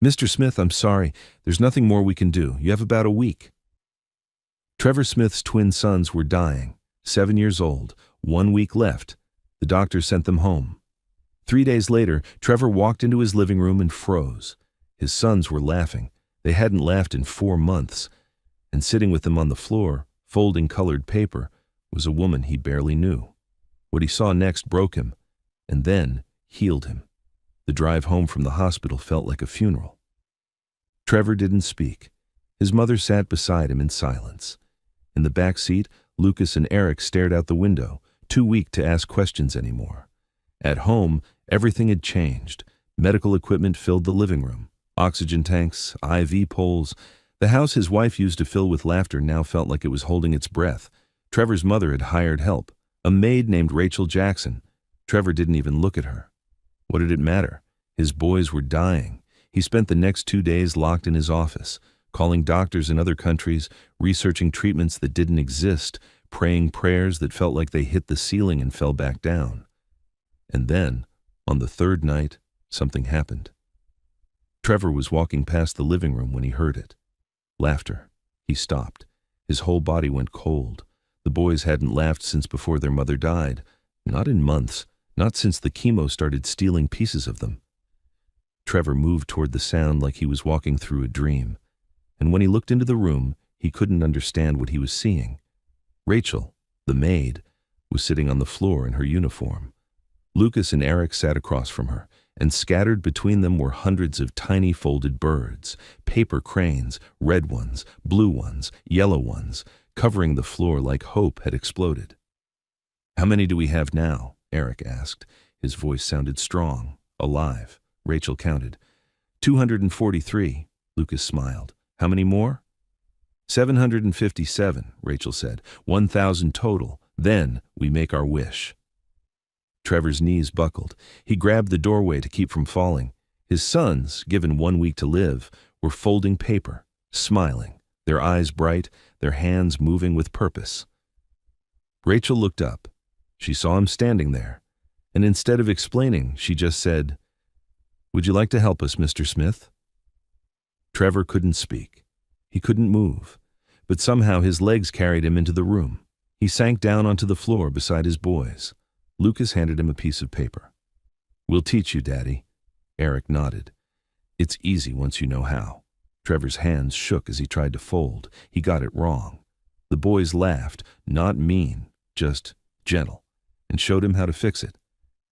Mr. Smith, I'm sorry. There's nothing more we can do. You have about a week. Trevor Smith's twin sons were dying, 7 years old, 1 week left. The doctor sent them home. 3 days later, Trevor walked into his living room and froze. His sons were laughing. They hadn't laughed in 4 months. And sitting with them on the floor, folding colored paper, was a woman he barely knew. What he saw next broke him, and then healed him. The drive home from the hospital felt like a funeral. Trevor didn't speak. His mother sat beside him in silence. In the back seat, Lucas and Eric stared out the window, too weak to ask questions anymore. At home, everything had changed. Medical equipment filled the living room. Oxygen tanks, IV poles. The house his wife used to fill with laughter now felt like it was holding its breath. Trevor's mother had hired help, a maid named Rachel Jackson. Trevor didn't even look at her. What did it matter? His boys were dying. He spent the next 2 days locked in his office, calling doctors in other countries, researching treatments that didn't exist, praying prayers that felt like they hit the ceiling and fell back down. And then, on the third night, something happened. Trevor was walking past the living room when he heard it. Laughter. He stopped. His whole body went cold. The boys hadn't laughed since before their mother died. Not in months. Not since the chemo started stealing pieces of them. Trevor moved toward the sound like he was walking through a dream. And when he looked into the room, he couldn't understand what he was seeing. Rachel, the maid, was sitting on the floor in her uniform. Lucas and Eric sat across from her, and scattered between them were hundreds of tiny folded birds, paper cranes, red ones, blue ones, yellow ones, covering the floor like hope had exploded. "How many do we have now?" Eric asked. His voice sounded strong, alive. Rachel counted. 243, Lucas smiled. "How many more?" 757, Rachel said. 1,000 total. Then we make our wish. Trevor's knees buckled. He grabbed the doorway to keep from falling. His sons, given 1 week to live, were folding paper, smiling, their eyes bright, their hands moving with purpose. Rachel looked up. She saw him standing there, and instead of explaining, she just said, "Would you like to help us, Mr. Smith?" Trevor couldn't speak. He couldn't move, but somehow his legs carried him into the room. He sank down onto the floor beside his boys. Lucas handed him a piece of paper. "We'll teach you, Daddy." Eric nodded. "It's easy once you know how." Trevor's hands shook as he tried to fold. He got it wrong. The boys laughed, not mean, just gentle, and showed him how to fix it.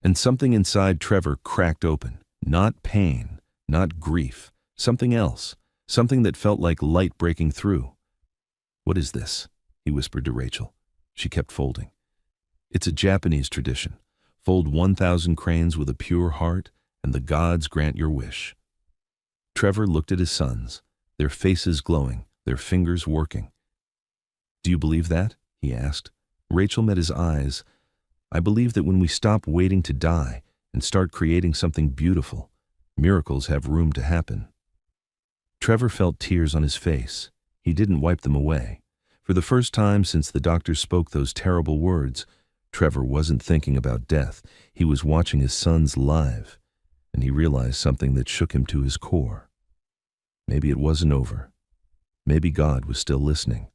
And something inside Trevor cracked open. Not pain, not grief, something else, something that felt like light breaking through. "What is this?" he whispered to Rachel. She kept folding. "It's a Japanese tradition. Fold 1,000 cranes with a pure heart, and the gods grant your wish." Trevor looked at his sons, their faces glowing, their fingers working. "Do you believe that?" he asked. Rachel met his eyes. "I believe that when we stop waiting to die and start creating something beautiful, miracles have room to happen." Trevor felt tears on his face. He didn't wipe them away. For the first time since the doctor spoke those terrible words, Trevor wasn't thinking about death. He was watching his sons live, and he realized something that shook him to his core. Maybe it wasn't over. Maybe God was still listening.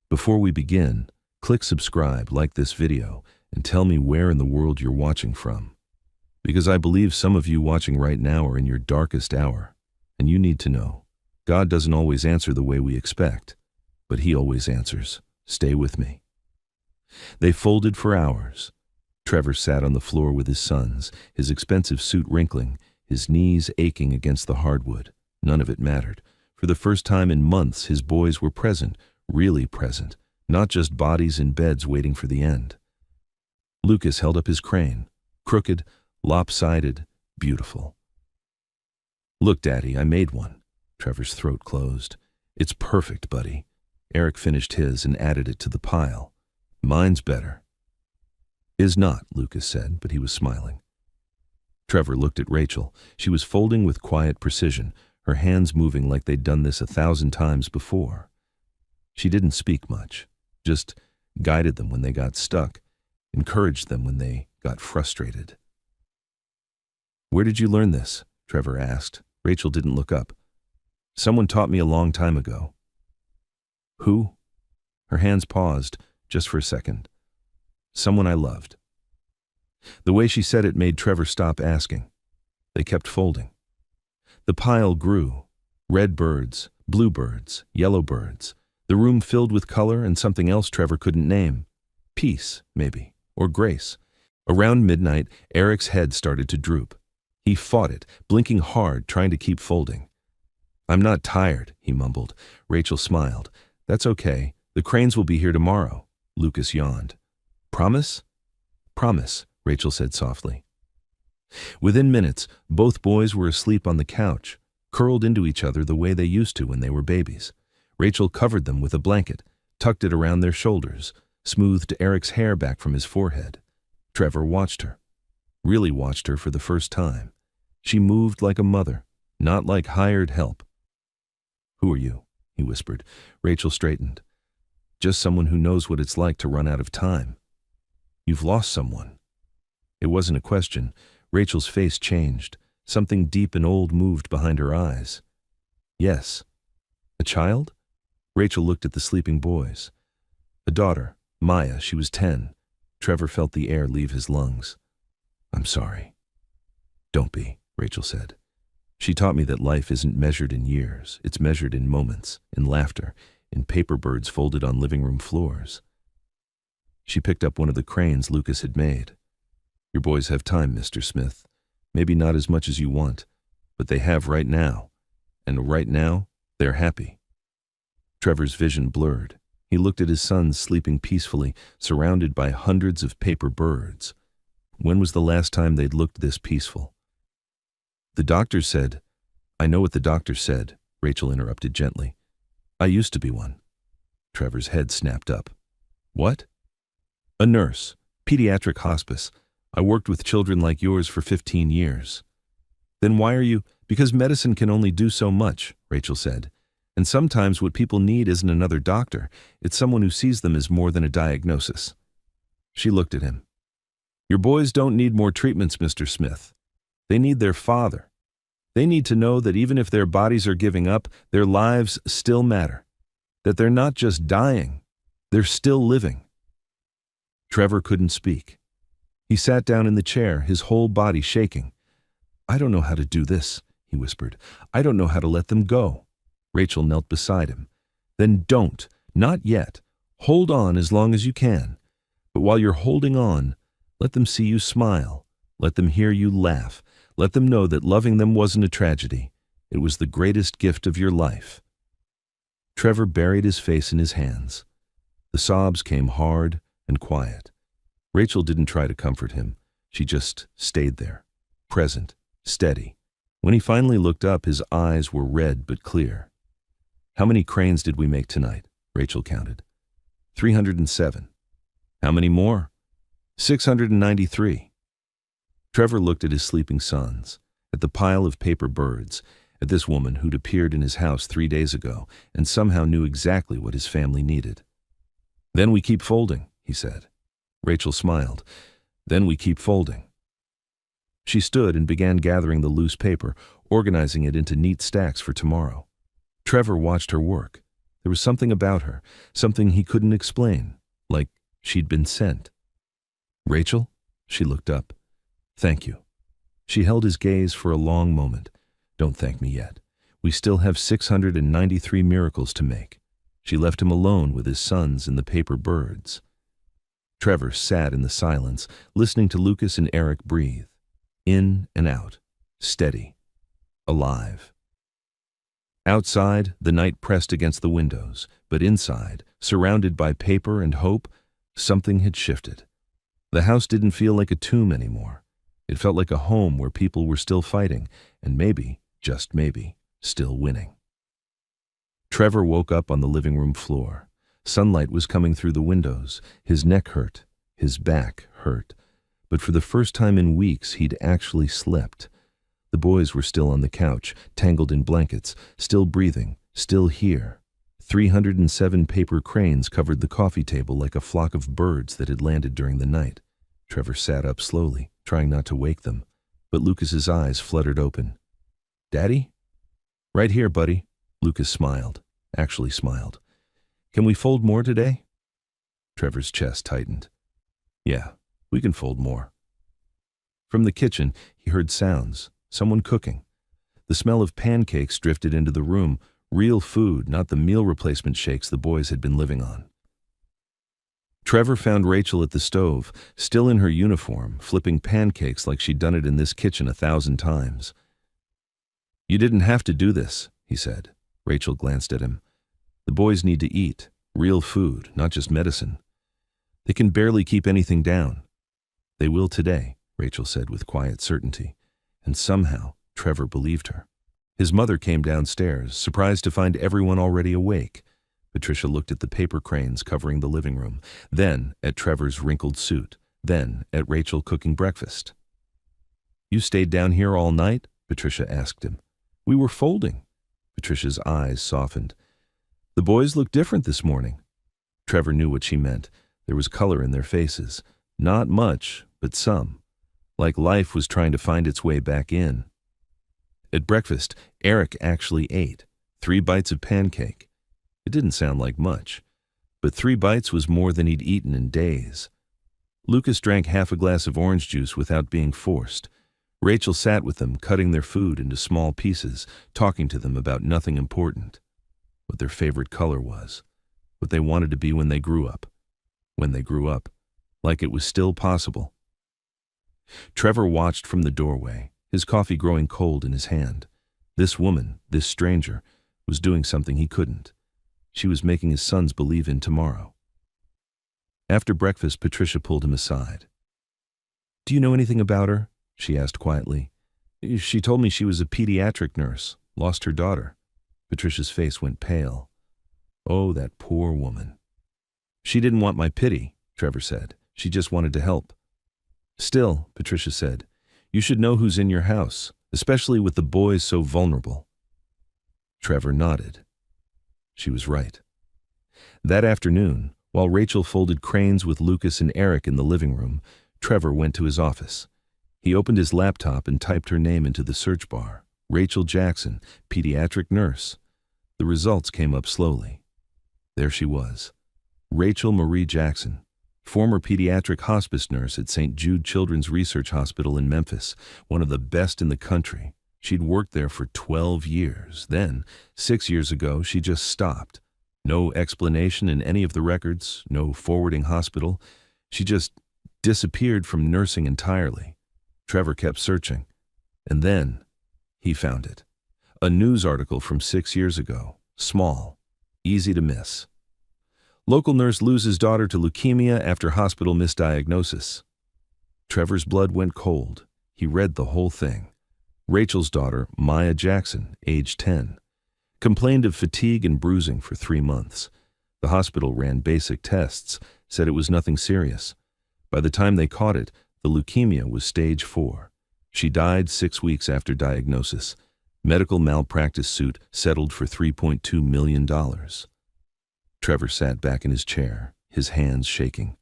Before we begin, click subscribe, like this video, and tell me where in the world you're watching from. Because I believe some of you watching right now are in your darkest hour, and you need to know, God doesn't always answer the way we expect, but He always answers. Stay with me. They folded for hours. Trevor sat on the floor with his sons, his expensive suit wrinkling, his knees aching against the hardwood. None of it mattered. For the first time in months, his boys were present, really present, not just bodies in beds waiting for the end. Lucas held up his crane, crooked, lopsided, beautiful. "Look, Daddy, I made one." Trevor's throat closed. "It's perfect, buddy." Eric finished his and added it to the pile. "Mine's better." "Is not," Lucas said, but he was smiling. Trevor looked at Rachel. She was folding with quiet precision, her hands moving like they'd done this 1,000 times before. She didn't speak much, just guided them when they got stuck, encouraged them when they got frustrated. "Where did you learn this?" Trevor asked. Rachel didn't look up. Someone taught me a long time ago. Who? Her hands paused, just for a second. Someone I loved. The way she said it made Trevor stop asking. They kept folding. The pile grew. Red birds, blue birds, yellow birds. The room filled with color and something else Trevor couldn't name. Peace, maybe, or grace. Around midnight, Eric's head started to droop. He fought it, blinking hard, trying to keep folding. "I'm not tired," he mumbled. Rachel smiled. "That's okay. The cranes will be here tomorrow." Lucas yawned. "Promise?" "Promise," Rachel said softly. Within minutes, both boys were asleep on the couch, curled into each other the way they used to when they were babies. Rachel covered them with a blanket, tucked it around their shoulders, smoothed Eric's hair back from his forehead. Trevor watched her. Really watched her for the first time. She moved like a mother, not like hired help. "Who are you?" he whispered. Rachel straightened. "Just someone who knows what it's like to run out of time." "You've lost someone." It wasn't a question. Rachel's face changed. Something deep and old moved behind her eyes. "Yes." "A child?" Rachel looked at the sleeping boys. "A daughter, Maya. She was 10. Trevor felt the air leave his lungs. "I'm sorry." "Don't be," Rachel said. "She taught me that life isn't measured in years. It's measured in moments, in laughter, in paper birds folded on living room floors." She picked up one of the cranes Lucas had made. "Your boys have time, Mr. Smith. Maybe not as much as you want, but they have right now. And right now, they're happy." Trevor's vision blurred. He looked at his sons sleeping peacefully, surrounded by hundreds of paper birds. When was the last time they'd looked this peaceful? "The doctor said—" "I know what the doctor said," Rachel interrupted gently. "I used to be one." Trevor's head snapped up. "What?" "A nurse, pediatric hospice. I worked with children like yours for 15 years. "Then why are you—" "Because medicine can only do so much," Rachel said. "And sometimes what people need isn't another doctor. It's someone who sees them as more than a diagnosis." She looked at him. "Your boys don't need more treatments, Mr. Smith. They need their father. They need to know that even if their bodies are giving up, their lives still matter. That they're not just dying, they're still living." Trevor couldn't speak. He sat down in the chair, his whole body shaking. "I don't know how to do this," he whispered. "I don't know how to let them go." Rachel knelt beside him. "Then don't. Not yet. Hold on as long as you can. But while you're holding on, let them see you smile. Let them hear you laugh. Let them know that loving them wasn't a tragedy. It was the greatest gift of your life." Trevor buried his face in his hands. The sobs came hard and quiet. Rachel didn't try to comfort him. She just stayed there, present, steady. When he finally looked up, his eyes were red but clear. "How many cranes did we make tonight?" Rachel counted. 307. "How many more?" 693. Trevor looked at his sleeping sons, at the pile of paper birds, at this woman who'd appeared in his house 3 days ago and somehow knew exactly what his family needed. "Then we keep folding," he said. Rachel smiled. "Then we keep folding." She stood and began gathering the loose paper, organizing it into neat stacks for tomorrow. Trevor watched her work. There was something about her, something he couldn't explain, like she'd been sent. "Rachel?" She looked up. "Thank you." She held his gaze for a long moment. "Don't thank me yet. We still have 693 miracles to make." She left him alone with his sons and the paper birds. Trevor sat in the silence, listening to Lucas and Eric breathe. In and out, steady, alive. Outside, the night pressed against the windows, but inside, surrounded by paper and hope, something had shifted. The house didn't feel like a tomb anymore. It felt like a home where people were still fighting, and maybe, just maybe, still winning. Trevor woke up on the living room floor. Sunlight was coming through the windows. His neck hurt. His back hurt. But for the first time in weeks, he'd actually slept. The boys were still on the couch, tangled in blankets, still breathing, still here. 307 paper cranes covered the coffee table like a flock of birds that had landed during the night. Trevor sat up slowly, trying not to wake them, but Lucas's eyes fluttered open. Daddy? Right here, buddy. Lucas smiled, actually smiled. Can we fold more today? Trevor's chest tightened. Yeah, we can fold more. From the kitchen, he heard sounds, someone cooking. The smell of pancakes drifted into the room, real food, not the meal replacement shakes the boys had been living on. Trevor found Rachel at the stove, still in her uniform, flipping pancakes like she'd done it in this kitchen 1,000 times. You didn't have to do this, he said. Rachel glanced at him. The boys need to eat, real food, not just medicine. They can barely keep anything down. They will today, Rachel said with quiet certainty, and somehow Trevor believed her. His mother came downstairs, surprised to find everyone already awake. Patricia looked at the paper cranes covering the living room, then at Trevor's wrinkled suit, then at Rachel cooking breakfast. You stayed down here all night? Patricia asked him. We were folding. Patricia's eyes softened. The boys look different this morning. Trevor knew what she meant. There was color in their faces. Not much, but some. Like life was trying to find its way back in. At breakfast, Eric actually ate 3 bites of pancake. It didn't sound like much, but 3 bites was more than he'd eaten in days. Lucas drank half a glass of orange juice without being forced. Rachel sat with them, cutting their food into small pieces, talking to them about nothing important. What their favorite color was, what they wanted to be when they grew up. When they grew up, like it was still possible. Trevor watched from the doorway, his coffee growing cold in his hand. This woman, this stranger, was doing something he couldn't. She was making his sons believe in tomorrow. After breakfast, Patricia pulled him aside. Do you know anything about her? She asked quietly. She told me she was a pediatric nurse, lost her daughter. Patricia's face went pale. Oh, that poor woman. She didn't want my pity, Trevor said. She just wanted to help. Still, Patricia said, you should know who's in your house, especially with the boys so vulnerable. Trevor nodded. She was right. That afternoon, while Rachel folded cranes with Lucas and Eric in the living room, Trevor went to his office. He opened his laptop and typed her name into the search bar. Rachel Jackson, pediatric nurse. The results came up slowly. There she was. Rachel Marie Jackson, former pediatric hospice nurse at St. Jude Children's Research Hospital in Memphis, one of the best in the country. She'd worked there for 12 years. Then, 6 years ago, she just stopped. No explanation in any of the records, no forwarding hospital. She just disappeared from nursing entirely. Trevor kept searching. And then, he found it. A news article from 6 years ago. Small. Easy to miss. Local nurse loses daughter to leukemia after hospital misdiagnosis. Trevor's blood went cold. He read the whole thing. Rachel's daughter, Maya Jackson, age 10, complained of fatigue and bruising for 3 months. The hospital ran basic tests, said it was nothing serious. By the time they caught it, the leukemia was stage 4. She died 6 weeks after diagnosis. Medical malpractice suit settled for $3.2 million. Trevor sat back in his chair, his hands shaking.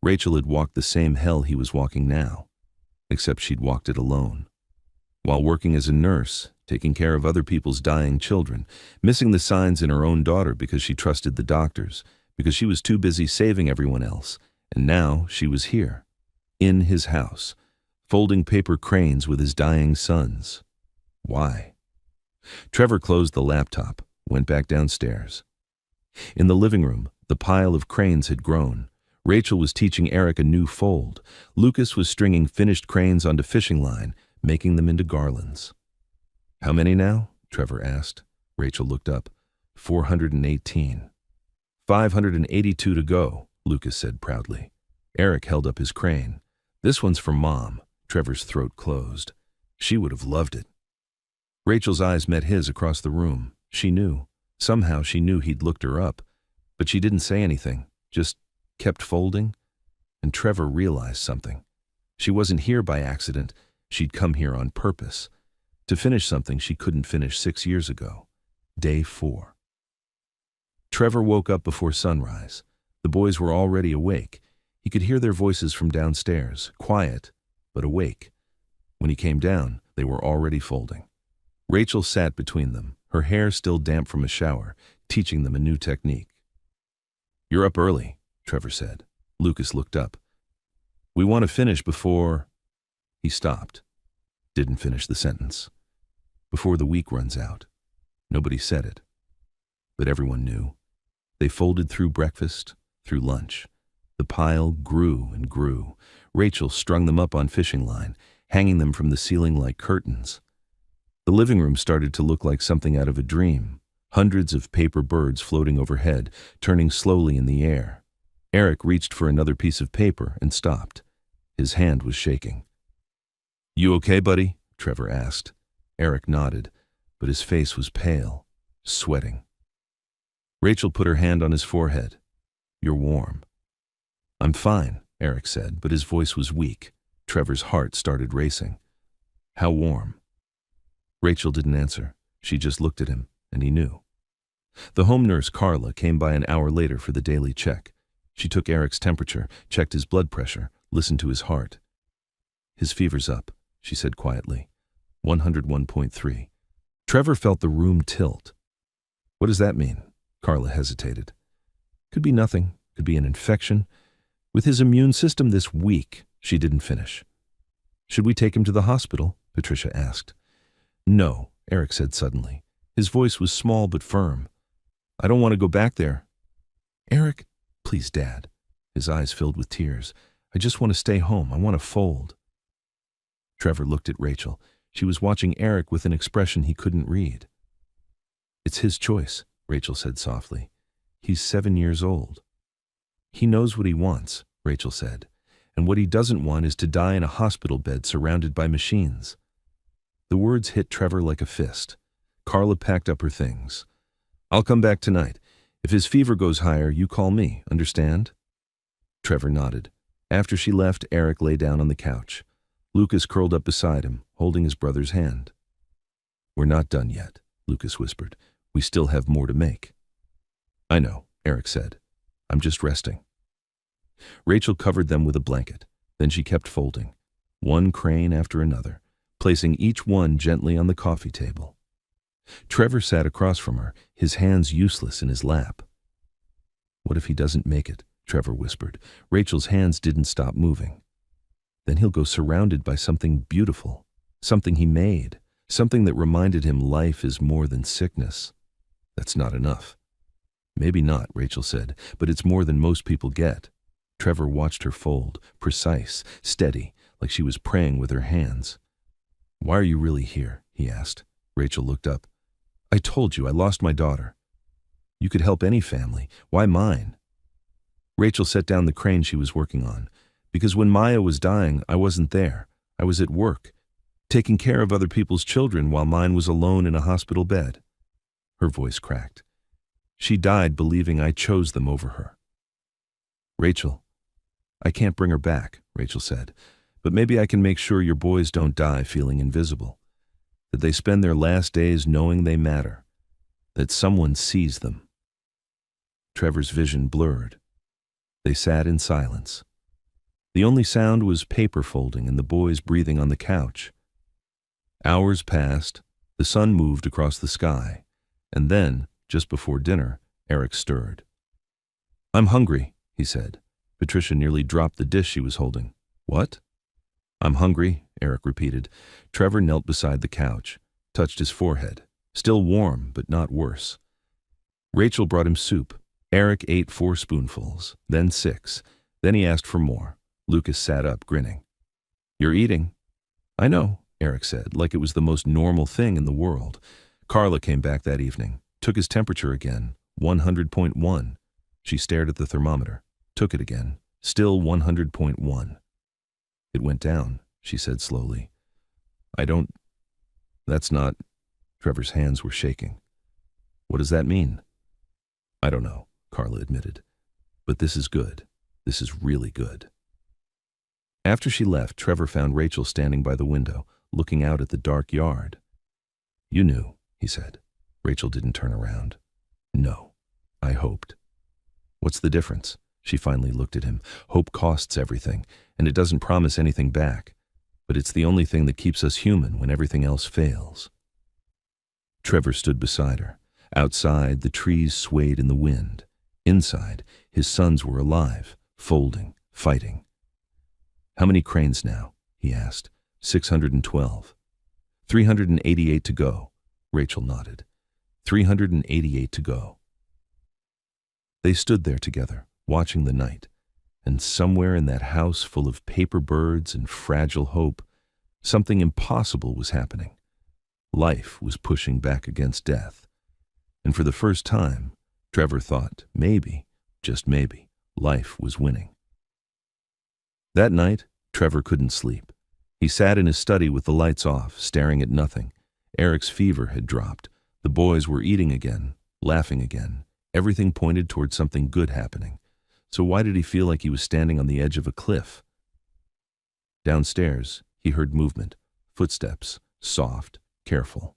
Rachel had walked the same hell he was walking now, except she'd walked it alone. While working as a nurse, taking care of other people's dying children, missing the signs in her own daughter because she trusted the doctors, because she was too busy saving everyone else, and now she was here, in his house, folding paper cranes with his dying sons. Why? Trevor closed the laptop, went back downstairs. In the living room, the pile of cranes had grown. Rachel was teaching Eric a new fold. Lucas was stringing finished cranes onto fishing line, making them into garlands. How many now? Trevor asked. Rachel looked up. 418. 582 to go, Lucas said proudly. Eric held up his crane. This one's for Mom. Trevor's throat closed. She would have loved it. Rachel's eyes met his across the room. She knew. Somehow she knew he'd looked her up. But she didn't say anything, just kept folding. And Trevor realized something. She wasn't here by accident. She'd come here on purpose, to finish something she couldn't finish 6 years ago. Day 4. Trevor woke up before sunrise. The boys were already awake. He could hear their voices from downstairs, quiet, but awake. When he came down, they were already folding. Rachel sat between them, her hair still damp from a shower, teaching them a new technique. "You're up early," Trevor said. Lucas looked up. "We want to finish before—" He stopped. Didn't finish the sentence. "Before the week runs out." Nobody said it. But everyone knew. They folded through breakfast, through lunch. The pile grew and grew. Rachel strung them up on fishing line, hanging them from the ceiling like curtains. The living room started to look like something out of a dream. Hundreds of paper birds floating overhead, turning slowly in the air. Eric reached for another piece of paper and stopped. His hand was shaking. "You okay, buddy?" Trevor asked. Eric nodded, but his face was pale, sweating. Rachel put her hand on his forehead. "You're warm." "I'm fine," Eric said, but his voice was weak. Trevor's heart started racing. "How warm?" Rachel didn't answer. She just looked at him, and he knew. The home nurse, Carla, came by an hour later for the daily check. She took Eric's temperature, checked his blood pressure, listened to his heart. "His fever's up," she said quietly. 101.3. Trevor felt the room tilt. "What does that mean?" Carla hesitated. "Could be nothing. Could be an infection. With his immune system this weak," she didn't finish. "Should we take him to the hospital?" Patricia asked. "No," Eric said suddenly. His voice was small but firm. "I don't want to go back there." "Eric, please, Dad." His eyes filled with tears. "I just want to stay home. I want to fold." Trevor looked at Rachel. She was watching Eric with an expression he couldn't read. "It's his choice," Rachel said softly. "He's 7 years old." "He knows what he wants," Rachel said. "And what he doesn't want is to die in a hospital bed surrounded by machines." The words hit Trevor like a fist. Carla packed up her things. "I'll come back tonight. If his fever goes higher, you call me, understand?" Trevor nodded. After she left, Eric lay down on the couch. Lucas curled up beside him, holding his brother's hand. "We're not done yet," Lucas whispered. "We still have more to make." "I know," Eric said. "I'm just resting." Rachel covered them with a blanket. Then she kept folding, one crane after another, placing each one gently on the coffee table. Trevor sat across from her, his hands useless in his lap. "What if he doesn't make it?" Trevor whispered. Rachel's hands didn't stop moving. "Then he'll go surrounded by something beautiful, something he made, something that reminded him life is more than sickness." "That's not enough." "Maybe not," Rachel said, "but it's more than most people get." Trevor watched her fold, precise, steady, like she was praying with her hands. "Why are you really here?" he asked. Rachel looked up. "I told you I lost my daughter." "You could help any family. Why mine?" Rachel set down the crane she was working on. "Because when Maya was dying, I wasn't there. I was at work, taking care of other people's children while mine was alone in a hospital bed." Her voice cracked. "She died believing I chose them over her." "Rachel, I can't bring her back," Rachel said. "But maybe I can make sure your boys don't die feeling invisible. That they spend their last days knowing they matter. That someone sees them." Trevor's vision blurred. They sat in silence. The only sound was paper folding and the boys breathing on the couch. Hours passed, the sun moved across the sky, and then, just before dinner, Eric stirred. "I'm hungry," he said. Patricia nearly dropped the dish she was holding. "What?" "I'm hungry," Eric repeated. Trevor knelt beside the couch, touched his forehead, still warm but not worse. Rachel brought him soup. Eric ate 4 spoonfuls, then 6. Then he asked for more. Lucas sat up, grinning. "You're eating." "I know," Eric said, like it was the most normal thing in the world. Carla came back that evening, took his temperature again, 100.1. She stared at the thermometer, took it again, still 100.1. "It went down," she said slowly. That's not." Trevor's hands were shaking. "What does that mean?" "I don't know," Carla admitted. "But this is good. This is really good." After she left, Trevor found Rachel standing by the window, looking out at the dark yard. "You knew," he said. Rachel didn't turn around. "No, I hoped." "What's the difference?" She finally looked at him. "Hope costs everything, and it doesn't promise anything back. But it's the only thing that keeps us human when everything else fails." Trevor stood beside her. Outside, the trees swayed in the wind. Inside, his sons were alive, folding, fighting. "How many cranes now?" he asked. 612. 388 to go. Rachel nodded. 388 to go. They stood there together, watching the night, and somewhere in that house full of paper birds and fragile hope, something impossible was happening. Life was pushing back against death. And for the first time, Trevor thought maybe, just maybe, life was winning. That night, Trevor couldn't sleep. He sat in his study with the lights off, staring at nothing. Eric's fever had dropped. The boys were eating again, laughing again. Everything pointed toward something good happening. So why did he feel like he was standing on the edge of a cliff? Downstairs, he heard movement, footsteps, soft, careful.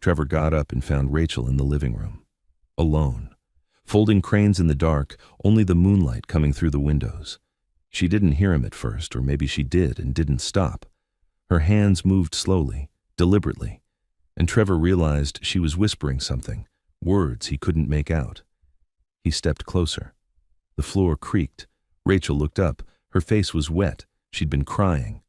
Trevor got up and found Rachel in the living room, alone, folding cranes in the dark, only the moonlight coming through the windows. She didn't hear him at first, or maybe she did and didn't stop. Her hands moved slowly, deliberately, and Trevor realized she was whispering something, words he couldn't make out. He stepped closer. The floor creaked. Rachel looked up. Her face was wet. She'd been crying.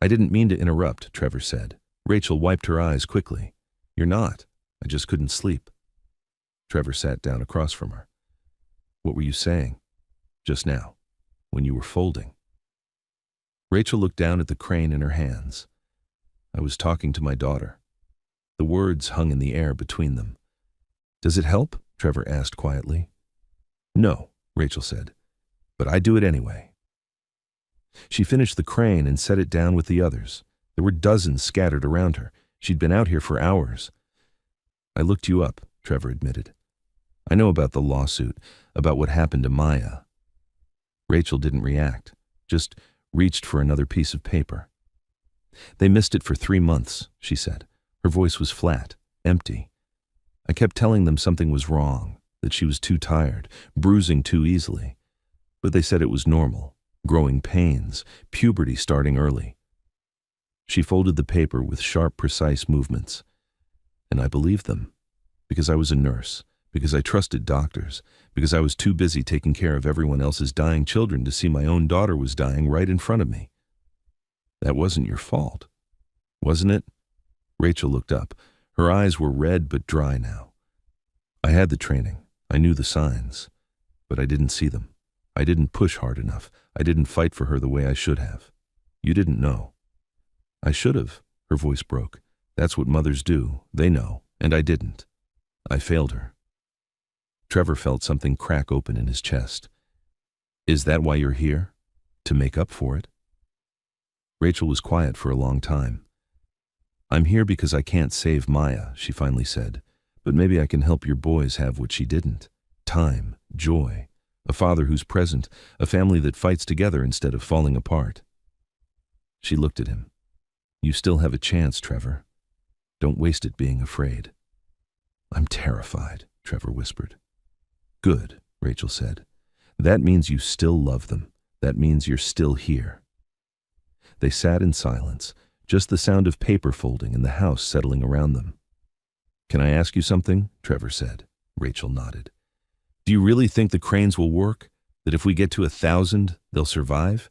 "I didn't mean to interrupt," Trevor said. Rachel wiped her eyes quickly. "You're not. I just couldn't sleep." Trevor sat down across from her. "What were you saying just now, when you were folding?" Rachel looked down at the crane in her hands. "I was talking to my daughter." The words hung in the air between them. "Does it help?" Trevor asked quietly. "No," Rachel said, "but I do it anyway." She finished the crane and set it down with the others. There were dozens scattered around her. She'd been out here for hours. "I looked you up," Trevor admitted. "I know about the lawsuit, about what happened to Maya." Rachel didn't react, just reached for another piece of paper. "They missed it for 3 months," she said. Her voice was flat, empty. "I kept telling them something was wrong, that she was too tired, bruising too easily. But they said it was normal, growing pains, puberty starting early." She folded the paper with sharp, precise movements. "And I believed them, because I was a nurse, because I trusted doctors, because I was too busy taking care of everyone else's dying children to see my own daughter was dying right in front of me." "That wasn't your fault, wasn't it?" Rachel looked up. Her eyes were red but dry now. "I had the training. I knew the signs. But I didn't see them. I didn't push hard enough. I didn't fight for her the way I should have. You didn't know." "I should have," her voice broke. "That's what mothers do. They know. And I didn't. I failed her." Trevor felt something crack open in his chest. "Is that why you're here? To make up for it?" Rachel was quiet for a long time. "I'm here because I can't save Maya," she finally said. "But maybe I can help your boys have what she didn't. Time, joy, a father who's present, a family that fights together instead of falling apart." She looked at him. "You still have a chance, Trevor. Don't waste it being afraid." "I'm terrified," Trevor whispered. "Good," Rachel said. "That means you still love them. That means you're still here." They sat in silence, just the sound of paper folding and the house settling around them. "Can I ask you something?" Trevor said. Rachel nodded. "Do you really think the cranes will work? That if we get to 1,000, they'll survive?"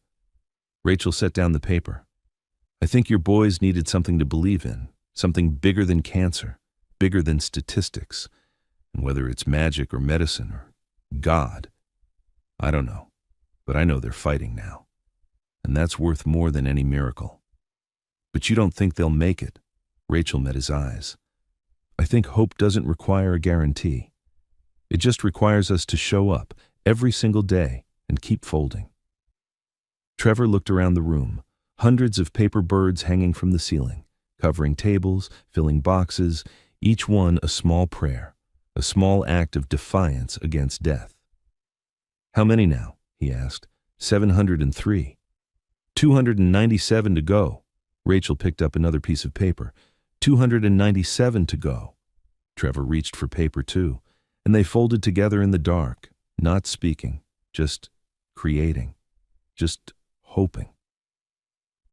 Rachel set down the paper. "I think your boys needed something to believe in, something bigger than cancer, bigger than statistics. And whether it's magic or medicine or God, I don't know. But I know they're fighting now. And that's worth more than any miracle." "But you don't think they'll make it?" Rachel met his eyes. "I think hope doesn't require a guarantee. It just requires us to show up every single day and keep folding." Trevor looked around the room. Hundreds of paper birds hanging from the ceiling, covering tables, filling boxes, each one a small prayer, a small act of defiance against death. "How many now?" he asked. 703. 297 to go." Rachel picked up another piece of paper. 297 to go. Trevor reached for paper too, and they folded together in the dark, not speaking, just creating, just hoping.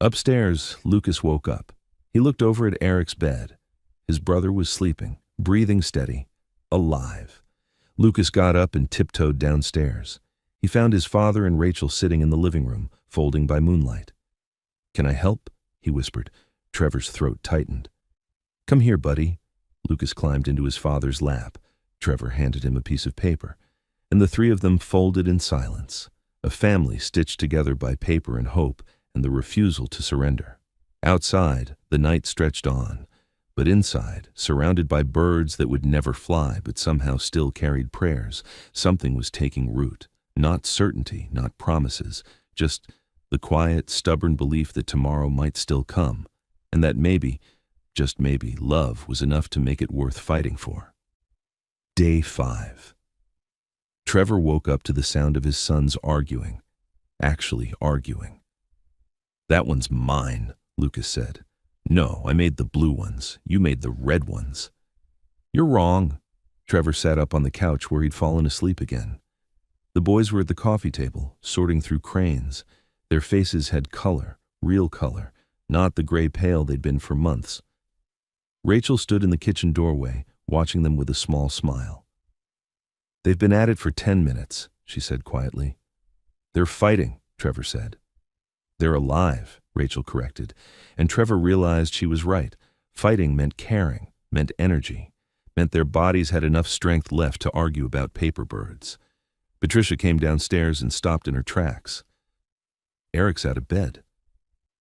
Upstairs, Lucas woke up. He looked over at Eric's bed. His brother was sleeping, breathing steady, alive. Lucas got up and tiptoed downstairs. He found his father and Rachel sitting in the living room, folding by moonlight. "Can I help?" he whispered. Trevor's throat tightened. "Come here, buddy." Lucas climbed into his father's lap. Trevor handed him a piece of paper, and the three of them folded in silence, a family stitched together by paper and hope and the refusal to surrender. Outside, the night stretched on, but inside, surrounded by birds that would never fly but somehow still carried prayers, something was taking root. Not certainty, not promises, just the quiet, stubborn belief that tomorrow might still come, and that maybe, just maybe, love was enough to make it worth fighting for. Day 5. Trevor woke up to the sound of his sons arguing. Actually arguing. "That one's mine," Lucas said. "No, I made the blue ones. You made the red ones." "You're wrong." Trevor sat up on the couch where he'd fallen asleep again. The boys were at the coffee table, sorting through cranes. Their faces had color, real color, not the gray pale they'd been for months. Rachel stood in the kitchen doorway, watching them with a small smile. "They've been at it for 10 minutes, she said quietly. "They're fighting," Trevor said. "They're alive," Rachel corrected, and Trevor realized she was right. Fighting meant caring, meant energy, meant their bodies had enough strength left to argue about paper birds. Patricia came downstairs and stopped in her tracks. "Eric's out of bed."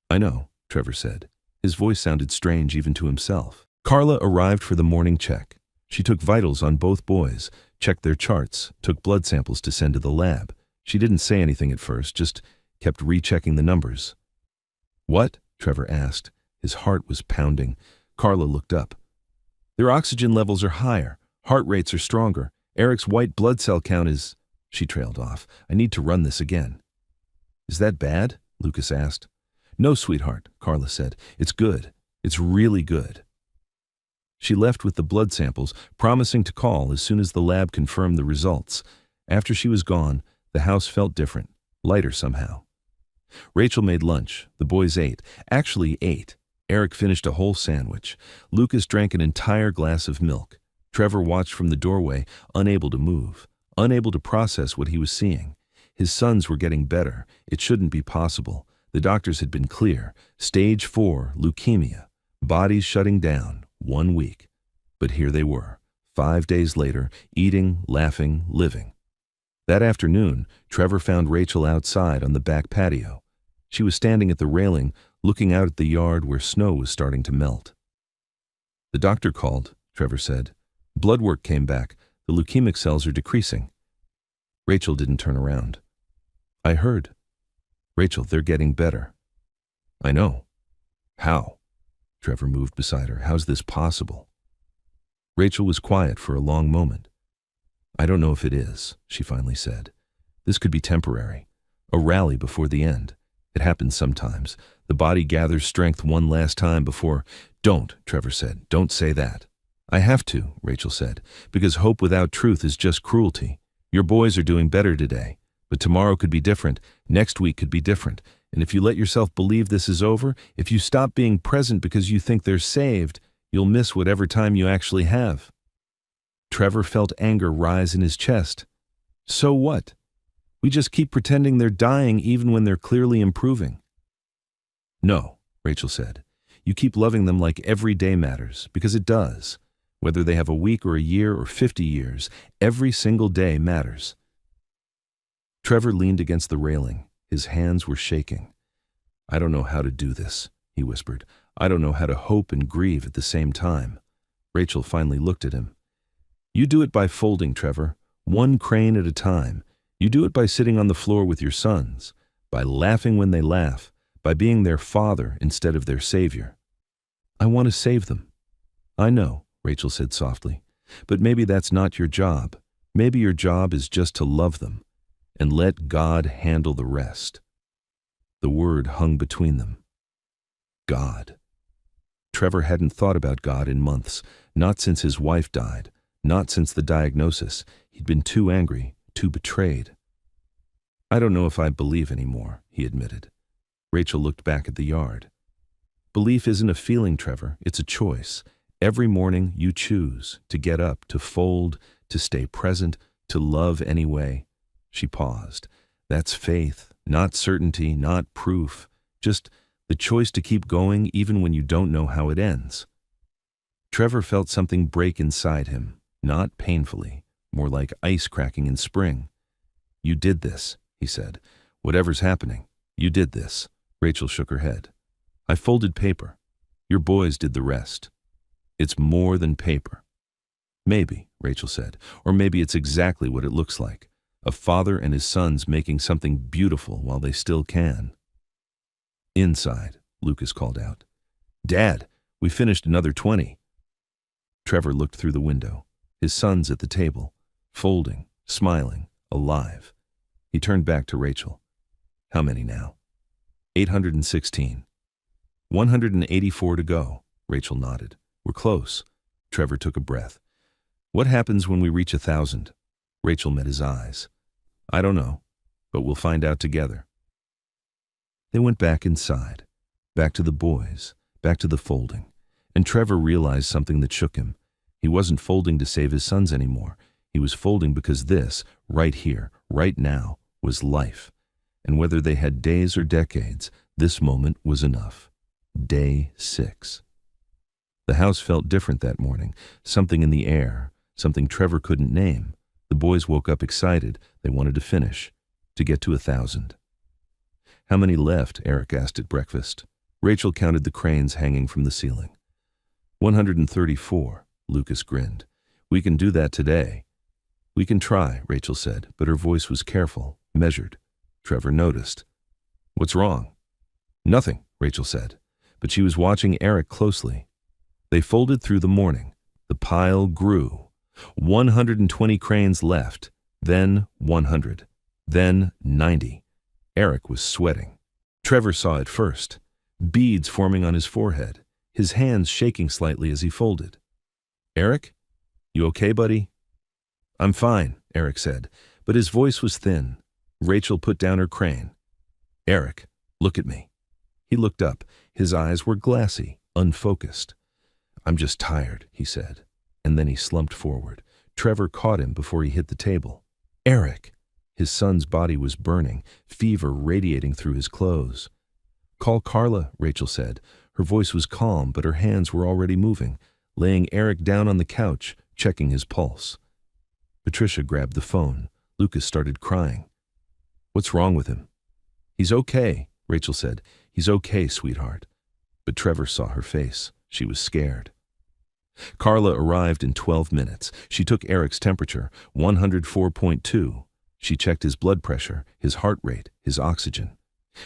"I know," Trevor said. His voice sounded strange even to himself. Carla arrived for the morning check. She took vitals on both boys, checked their charts, took blood samples to send to the lab. She didn't say anything at first, just kept rechecking the numbers. "What?" Trevor asked. His heart was pounding. Carla looked up. "Their oxygen levels are higher. Heart rates are stronger. Eric's white blood cell count is—" She trailed off. "I need to run this again." "Is that bad?" Lucas asked. "No, sweetheart," Carla said. "It's good. It's really good." She left with the blood samples, promising to call as soon as the lab confirmed the results. After she was gone, the house felt different, lighter somehow. Rachel made lunch. The boys ate. Actually ate. Eric finished a whole sandwich. Lucas drank an entire glass of milk. Trevor watched from the doorway, unable to move, unable to process what he was seeing. His sons were getting better. It shouldn't be possible. The doctors had been clear. Stage 4, leukemia. Bodies shutting down. 1 week. But here they were, 5 days later, eating, laughing, living. That afternoon, Trevor found Rachel outside on the back patio. She was standing at the railing, looking out at the yard where snow was starting to melt. "The doctor called," Trevor said. "Blood work came back. The leukemic cells are decreasing." Rachel didn't turn around. "I heard." "Rachel, they're getting better." "I know." "How?" Trevor moved beside her. "How's this possible?" Rachel was quiet for a long moment. "I don't know if it is," she finally said. "This could be temporary. A rally before the end. It happens sometimes. The body gathers strength one last time before—" "Don't," Trevor said. "Don't say that." "I have to," Rachel said, "because hope without truth is just cruelty. Your boys are doing better today, but tomorrow could be different, next week could be different, and if you let yourself believe this is over, if you stop being present because you think they're saved, you'll miss whatever time you actually have." Trevor felt anger rise in his chest. "So what? We just keep pretending they're dying even when they're clearly improving." "No," Rachel said. "You keep loving them like every day matters, because it does. Whether they have a week or a year or 50 years, every single day matters." Trevor leaned against the railing. His hands were shaking. "I don't know how to do this," he whispered. "I don't know how to hope and grieve at the same time." Rachel finally looked at him. "You do it by folding, Trevor, one crane at a time. You do it by sitting on the floor with your sons, by laughing when they laugh, by being their father instead of their savior." "I want to save them." "I know," Rachel said softly, "but maybe that's not your job. Maybe your job is just to love them, and let God handle the rest." The word hung between them. God. Trevor hadn't thought about God in months, not since his wife died, not since the diagnosis. He'd been too angry, too betrayed. "I don't know if I believe anymore," he admitted. Rachel looked back at the yard. "Belief isn't a feeling, Trevor. It's a choice. Every morning you choose to get up, to fold, to stay present, to love anyway. She paused. That's faith, not certainty, not proof, just the choice to keep going even when you don't know how it ends. Trevor felt something break inside him, not painfully, more like ice cracking in spring. You did this, he said. Whatever's happening, you did this. Rachel shook her head. I folded paper. Your boys did the rest. It's more than paper. Maybe, Rachel said, or maybe it's exactly what it looks like. A father and his sons making something beautiful while they still can. Inside, Lucas called out. Dad, we finished another 20. Trevor looked through the window. His sons at the table, folding, smiling, alive. He turned back to Rachel. How many now? 816. 184 to go, Rachel nodded. We're close. Trevor took a breath. What happens when we reach 1,000? Rachel met his eyes. I don't know, but we'll find out together. They went back inside, back to the boys, back to the folding, and Trevor realized something that shook him. He wasn't folding to save his sons anymore. He was folding because this, right here, right now, was life. And whether they had days or decades, this moment was enough. Day 6. The house felt different that morning, something in the air, something Trevor couldn't name. The boys woke up excited. They wanted to finish, to get to 1,000. How many left? Eric asked at breakfast. Rachel counted the cranes hanging from the ceiling. 134, Lucas grinned. We can do that today. We can try, Rachel said, but her voice was careful, measured. Trevor noticed. What's wrong? Nothing, Rachel said, but she was watching Eric closely. They folded through the morning. The pile grew. 120 cranes left, then 100, then 90. Eric was sweating. Trevor saw it first, beads forming on his forehead, his hands shaking slightly as he folded. Eric, you okay, buddy? I'm fine, Eric said, but his voice was thin. Rachel put down her crane. Eric, look at me. He looked up. His eyes were glassy, unfocused. I'm just tired, he said, and then he slumped forward. Trevor caught him before he hit the table. Eric! His son's body was burning, fever radiating through his clothes. Call Carla, Rachel said. Her voice was calm, but her hands were already moving, laying Eric down on the couch, checking his pulse. Patricia grabbed the phone. Lucas started crying. What's wrong with him? He's okay, Rachel said. He's okay, sweetheart. But Trevor saw her face. She was scared. Carla arrived in 12 minutes. She took Eric's temperature, 104.2. She checked his blood pressure, his heart rate, his oxygen.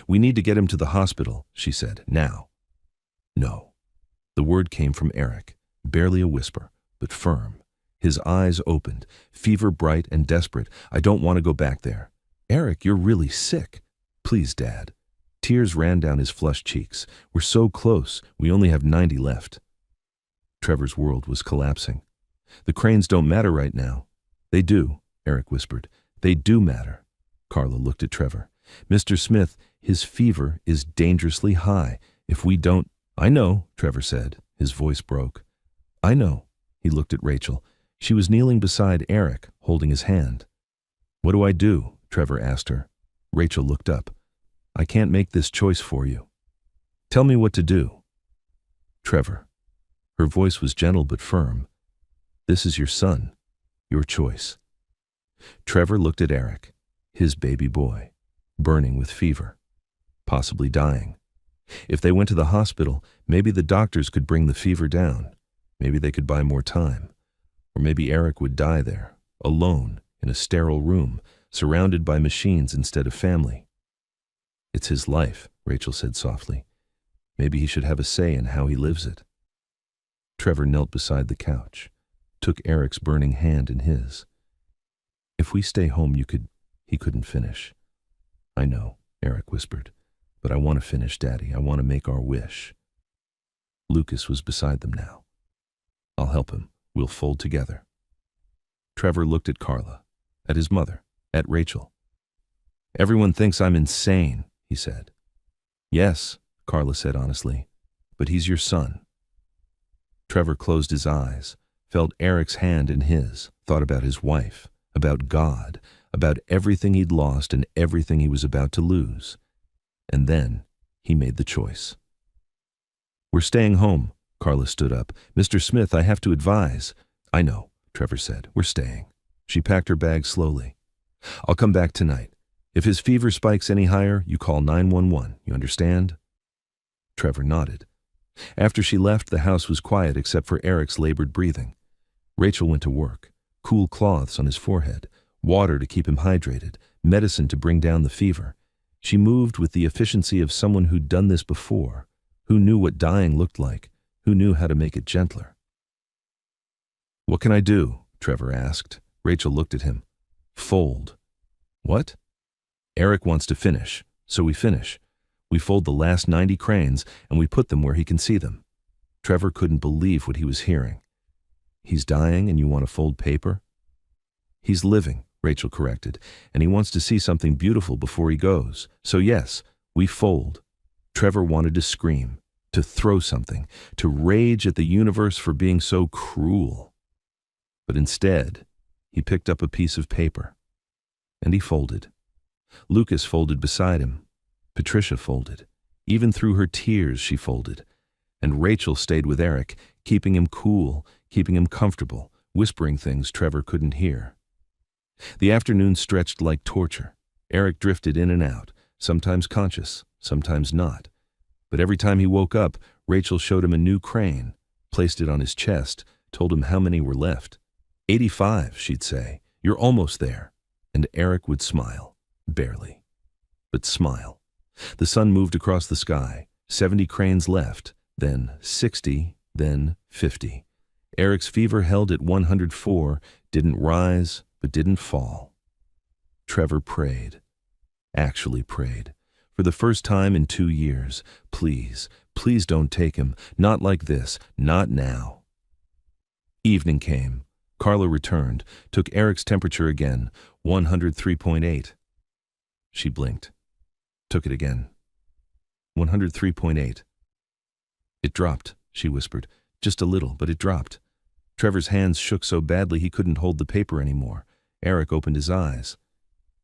We need to get him to the hospital, she said, now. No. The word came from Eric, barely a whisper, but firm. His eyes opened, fever bright and desperate. I don't want to go back there. Eric, you're really sick. Please, Dad. Tears ran down his flushed cheeks. We're so close. We only have 90 left. Trevor's world was collapsing. The cranes don't matter right now. They do, Eric whispered. They do matter. Carla looked at Trevor. Mr. Smith, his fever is dangerously high. If we don't... I know, Trevor said. His voice broke. I know. He looked at Rachel. She was kneeling beside Eric, holding his hand. What do I do? Trevor asked her. Rachel looked up. I can't make this choice for you. Tell me what to do. Trevor. Her voice was gentle but firm. This is your son. Your choice. Trevor looked at Eric, his baby boy, burning with fever, possibly dying. If they went to the hospital, maybe the doctors could bring the fever down. Maybe they could buy more time. Or maybe Eric would die there, alone, in a sterile room, surrounded by machines instead of family. It's his life, Rachel said softly. Maybe he should have a say in how he lives it. Trevor knelt beside the couch, took Eric's burning hand in his. If we stay home, he couldn't finish. I know, Eric whispered, but I want to finish, Daddy. I want to make our wish. Lucas was beside them now. I'll help him. We'll fold together. Trevor looked at Carla, at his mother, at Rachel. Everyone thinks I'm insane, he said. Yes, Carla said honestly, but he's your son. Trevor closed his eyes, felt Eric's hand in his, thought about his wife, about God, about everything he'd lost and everything he was about to lose. And then he made the choice. "We're staying home." Carla stood up. "Mr. Smith, I have to advise." "I know," Trevor said. "We're staying." She packed her bag slowly. "I'll come back tonight. If his fever spikes any higher, you call 911. You understand?" Trevor nodded. After she left, the house was quiet except for Eric's labored breathing. Rachel went to work. Cool cloths on his forehead, water to keep him hydrated, medicine to bring down the fever. She moved with the efficiency of someone who'd done this before, who knew what dying looked like, who knew how to make it gentler. "What can I do?" Trevor asked. Rachel looked at him. "Fold." "What?" "Eric wants to finish, so we finish. We fold the last 90 cranes and we put them where he can see them." Trevor couldn't believe what he was hearing. "He's dying and you want to fold paper?" "He's living," Rachel corrected, "and he wants to see something beautiful before he goes. So yes, we fold." Trevor wanted to scream, to throw something, to rage at the universe for being so cruel. But instead, he picked up a piece of paper. And he folded. Lucas folded beside him. Patricia folded. Even through her tears, she folded. And Rachel stayed with Eric, keeping him cool, keeping him comfortable, whispering things Trevor couldn't hear. The afternoon stretched like torture. Eric drifted in and out, sometimes conscious, sometimes not. But every time he woke up, Rachel showed him a new crane, placed it on his chest, told him how many were left. 85, she'd say. "You're almost there." And Eric would smile. Barely. But smile. The sun moved across the sky. 70 cranes left, then 60, then 50. Eric's fever held at 104, didn't rise, but didn't fall. Trevor prayed. Actually prayed. For the first time in 2 years. "Please, please don't take him. Not like this. Not now." Evening came. Carla returned, took Eric's temperature again, 103.8. She blinked. Took it again. 103.8. "It dropped," she whispered. "Just a little, but it dropped." Trevor's hands shook so badly he couldn't hold the paper anymore. Eric opened his eyes.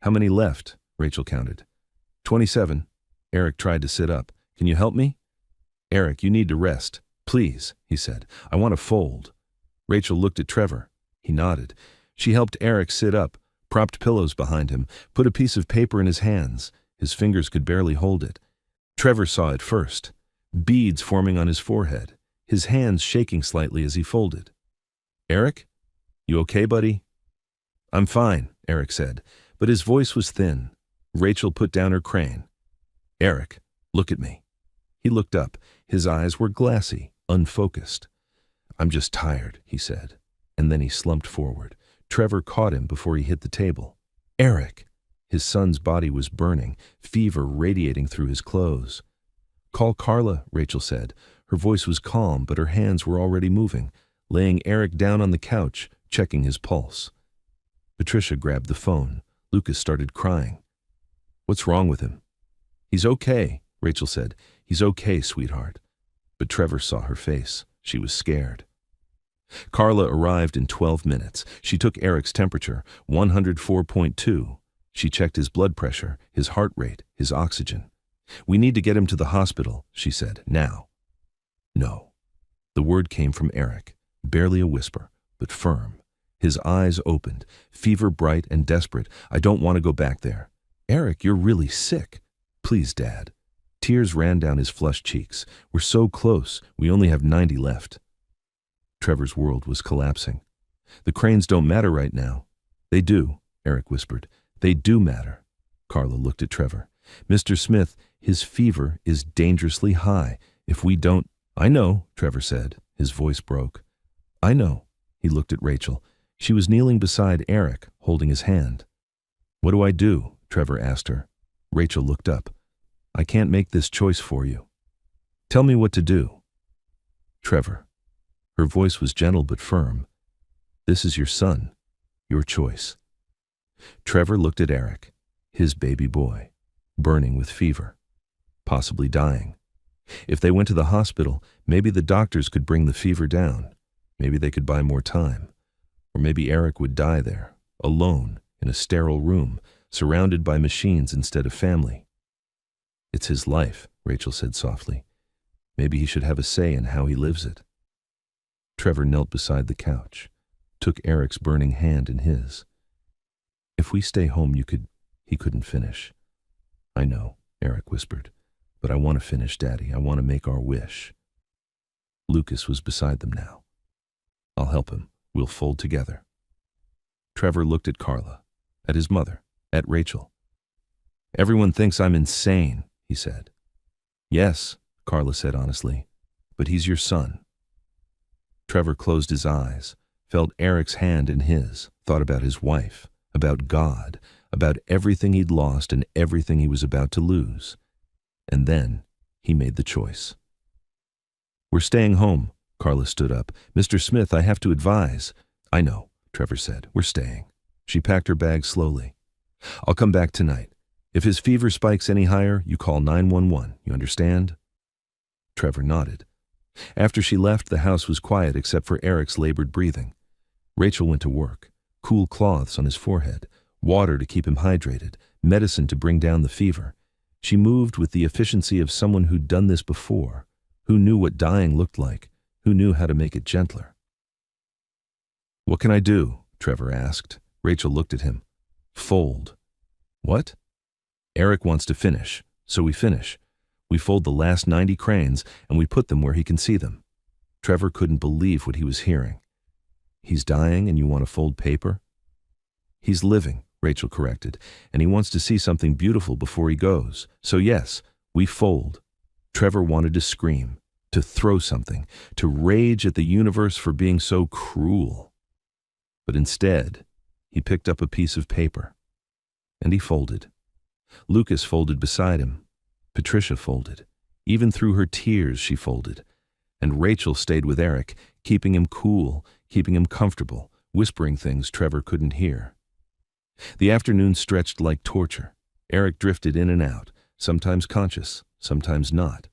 "How many left?" Rachel counted. 27. Eric tried to sit up. "Can you help me?" "Eric, you need to rest. Please," he said. "I want to fold." Rachel looked at Trevor. He nodded. She helped Eric sit up, propped pillows behind him, put a piece of paper in his hands. His fingers could barely hold it. Trevor saw it first. Beads forming on his forehead, his hands shaking slightly as he folded. "Eric? You okay, buddy?" "I'm fine," Eric said, but his voice was thin. Rachel put down her crane. "Eric, look at me." He looked up. His eyes were glassy, unfocused. "I'm just tired," he said, and then he slumped forward. Trevor caught him before he hit the table. "Eric!" His son's body was burning, fever radiating through his clothes. "Call Carla," Rachel said. Her voice was calm, but her hands were already moving, laying Eric down on the couch, checking his pulse. Patricia grabbed the phone. Lucas started crying. "What's wrong with him?" "He's okay," Rachel said. "He's okay, sweetheart." But Trevor saw her face. She was scared. Carla arrived in 12 minutes. She took Eric's temperature, 104.2. She checked his blood pressure, his heart rate, his oxygen. "We need to get him to the hospital," she said, "now." "No." The word came from Eric, barely a whisper, but firm. His eyes opened, fever bright and desperate. "I don't want to go back there." "Eric, you're really sick." "Please, Dad." Tears ran down his flushed cheeks. "We're so close. We only have 90 left." Trevor's world was collapsing. "The cranes don't matter right now." "They do," Eric whispered. "They do matter." Carla looked at Trevor. "Mr. Smith, his fever is dangerously high. If we don't—" "I know," Trevor said. His voice broke. "I know." He looked at Rachel. She was kneeling beside Eric, holding his hand. "What do I do?" Trevor asked her. Rachel looked up. "I can't make this choice for you." "Tell me what to do." "Trevor." Her voice was gentle but firm. "This is your son. Your choice." Trevor looked at Eric, his baby boy, burning with fever, possibly dying. If they went to the hospital, maybe the doctors could bring the fever down. Maybe they could buy more time. Or maybe Eric would die there, alone, in a sterile room, surrounded by machines instead of family. It's his life, Rachel said softly. Maybe he should have a say in how he lives it. Trevor knelt beside the couch, took Eric's burning hand in his. If we stay home, he couldn't finish. I know, Eric whispered, but I want to finish, Daddy. I want to make our wish. Lucas was beside them now. I'll help him. We'll fold together. Trevor looked at Carla, at his mother, at Rachel. Everyone thinks I'm insane, he said. Yes, Carla said honestly, but he's your son. Trevor closed his eyes, felt Eric's hand in his, thought about his wife, about God, about everything he'd lost and everything he was about to lose. And then he made the choice. We're staying home, Carla stood up. Mr. Smith, I have to advise. I know, Trevor said. We're staying. She packed her bag slowly. I'll come back tonight. If his fever spikes any higher, you call 911. You understand? Trevor nodded. After she left, the house was quiet except for Eric's labored breathing. Rachel went to work. Cool cloths on his forehead, water to keep him hydrated, medicine to bring down the fever. She moved with the efficiency of someone who'd done this before, who knew what dying looked like, who knew how to make it gentler. What can I do? Trevor asked. Rachel looked at him. Fold. What? Eric wants to finish, so we finish. We fold the last 90 cranes and we put them where he can see them. Trevor couldn't believe what he was hearing. He's dying and you want to fold paper? He's living, Rachel corrected, and he wants to see something beautiful before he goes. So yes, we fold. Trevor wanted to scream, to throw something, to rage at the universe for being so cruel. But instead, he picked up a piece of paper, and he folded. Lucas folded beside him. Patricia folded. Even through her tears, she folded. And Rachel stayed with Eric, keeping him cool, keeping him comfortable, whispering things Trevor couldn't hear. The afternoon stretched like torture. Eric drifted in and out, sometimes conscious, sometimes not.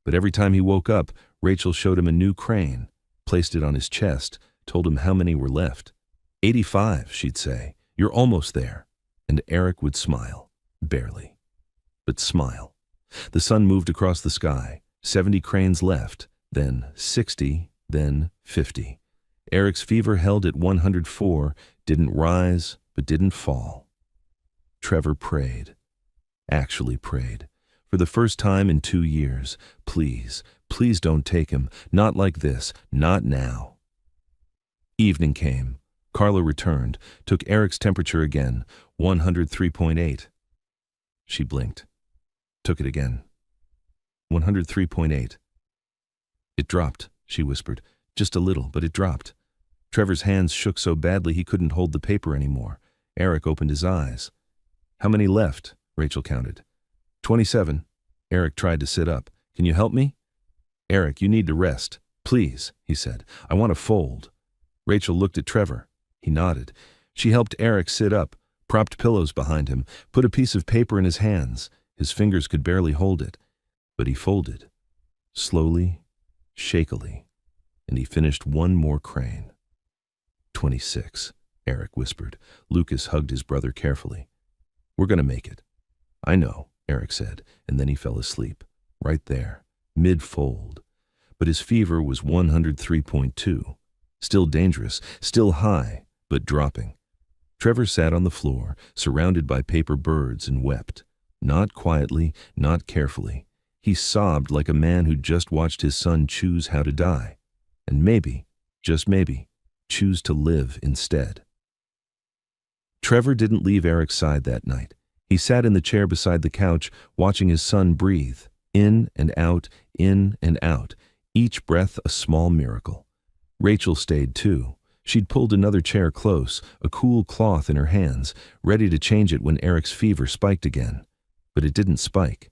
But every time he woke up, Rachel showed him a new crane, placed it on his chest, told him how many were left. 85, she'd say. You're almost there. And Eric would smile. Barely. But smile. The sun moved across the sky. 70 cranes left, then 60, then 50. Eric's fever held at 104, didn't rise, but didn't fall. Trevor prayed. Actually prayed. For the first time in 2 years. Please, please don't take him. Not like this. Not now. Evening came. Carla returned, took Eric's temperature again, 103.8. She blinked. Took it again. 103.8. It dropped, she whispered. Just a little, but it dropped. Trevor's hands shook so badly he couldn't hold the paper anymore. Eric opened his eyes. How many left? Rachel counted. 27. Eric tried to sit up. Can you help me? Eric, you need to rest. Please, he said. I want to fold. Rachel looked at Trevor. He nodded. She helped Eric sit up, propped pillows behind him, put a piece of paper in his hands. His fingers could barely hold it. But he folded. Slowly, shakily. And he finished one more crane. 26, Eric whispered. Lucas hugged his brother carefully. We're going to make it. I know, Eric said, and then he fell asleep. Right there, mid-fold. But his fever was 103.2. Still dangerous, still high, but dropping. Trevor sat on the floor, surrounded by paper birds, and wept. Not quietly, not carefully. He sobbed like a man who just watched his son choose how to die. And maybe, just maybe, choose to live instead. Trevor didn't leave Eric's side that night. He sat in the chair beside the couch, watching his son breathe, in and out, each breath a small miracle. Rachel stayed too. She'd pulled another chair close, a cool cloth in her hands, ready to change it when Eric's fever spiked again. But it didn't spike.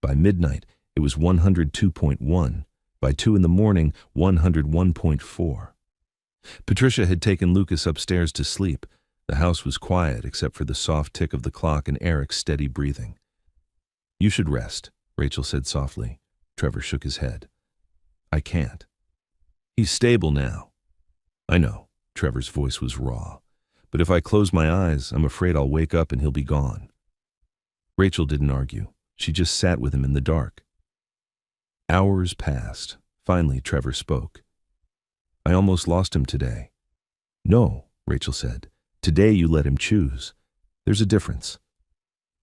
By midnight, it was 102.1. By 2 in the morning, 101.4. Patricia had taken Lucas upstairs to sleep. The house was quiet except for the soft tick of the clock and Eric's steady breathing. You should rest, Rachel said softly. Trevor shook his head. I can't. He's stable now. I know, Trevor's voice was raw. But if I close my eyes, I'm afraid I'll wake up and he'll be gone. Rachel didn't argue. She just sat with him in the dark. Hours passed. Finally, Trevor spoke. I almost lost him today. No, Rachel said. Today you let him choose. There's a difference.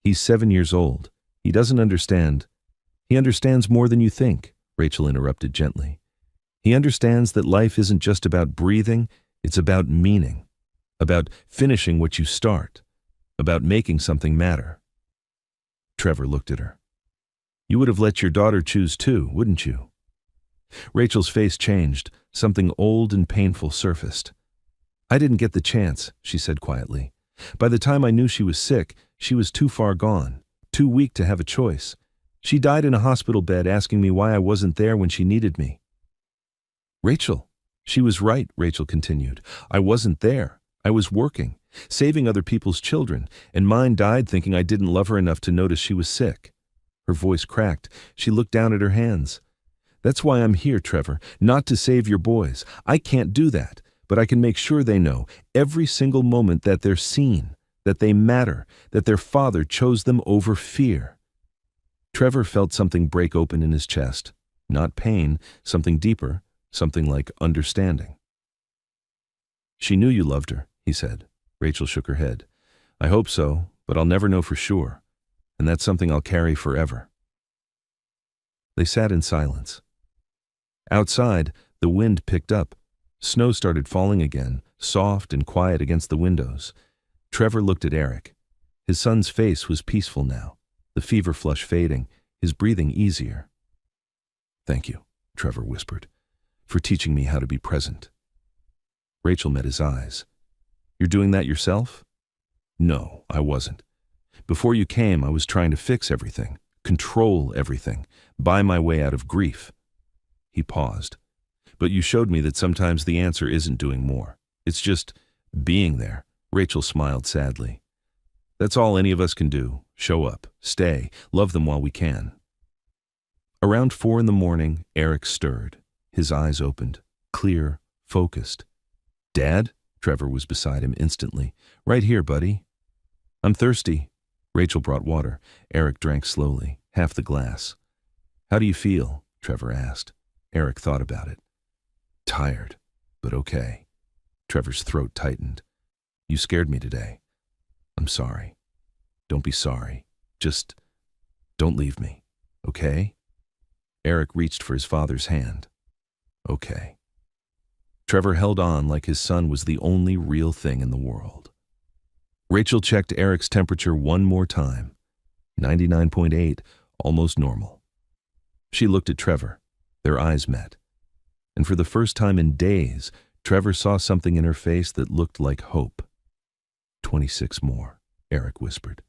He's 7 years old. He doesn't understand. He understands more than you think, Rachel interrupted gently. He understands that life isn't just about breathing, it's about meaning, about finishing what you start, about making something matter. Trevor looked at her. You would have let your daughter choose too, wouldn't you? Rachel's face changed. Something old and painful surfaced. I didn't get the chance, she said quietly. By the time I knew she was sick, she was too far gone, too weak to have a choice. She died in a hospital bed asking me why I wasn't there when she needed me. Rachel, she was right, Rachel continued. I wasn't there. I was working, saving other people's children, and mine died thinking I didn't love her enough to notice she was sick. Her voice cracked. She looked down at her hands. That's why I'm here, Trevor, not to save your boys. I can't do that, but I can make sure they know every single moment that they're seen, that they matter, that their father chose them over fear. Trevor felt something break open in his chest. Not pain, something deeper, something like understanding. She knew you loved her, he said. Rachel shook her head. I hope so, but I'll never know for sure, and that's something I'll carry forever. They sat in silence. Outside, the wind picked up. Snow started falling again, soft and quiet against the windows. Trevor looked at Eric. His son's face was peaceful now, the fever flush fading, his breathing easier. Thank you, Trevor whispered, for teaching me how to be present. Rachel met his eyes. You're doing that yourself? No, I wasn't. Before you came, I was trying to fix everything, control everything, buy my way out of grief. He paused. But you showed me that sometimes the answer isn't doing more. It's just being there. Rachel smiled sadly. That's all any of us can do. Show up, stay, love them while we can. Around 4 a.m, Eric stirred. His eyes opened, clear, focused. Dad? Trevor was beside him instantly. Right here, buddy. I'm thirsty. Rachel brought water. Eric drank slowly, half the glass. How do you feel? Trevor asked. Eric thought about it. Tired, but okay. Trevor's throat tightened. You scared me today. I'm sorry. Don't be sorry. Just don't leave me, okay? Eric reached for his father's hand. Okay. Trevor held on like his son was the only real thing in the world. Rachel checked Eric's temperature one more time. 99.8, almost normal. She looked at Trevor. Their eyes met. And for the first time in days, Trevor saw something in her face that looked like hope. 26 more, Eric whispered.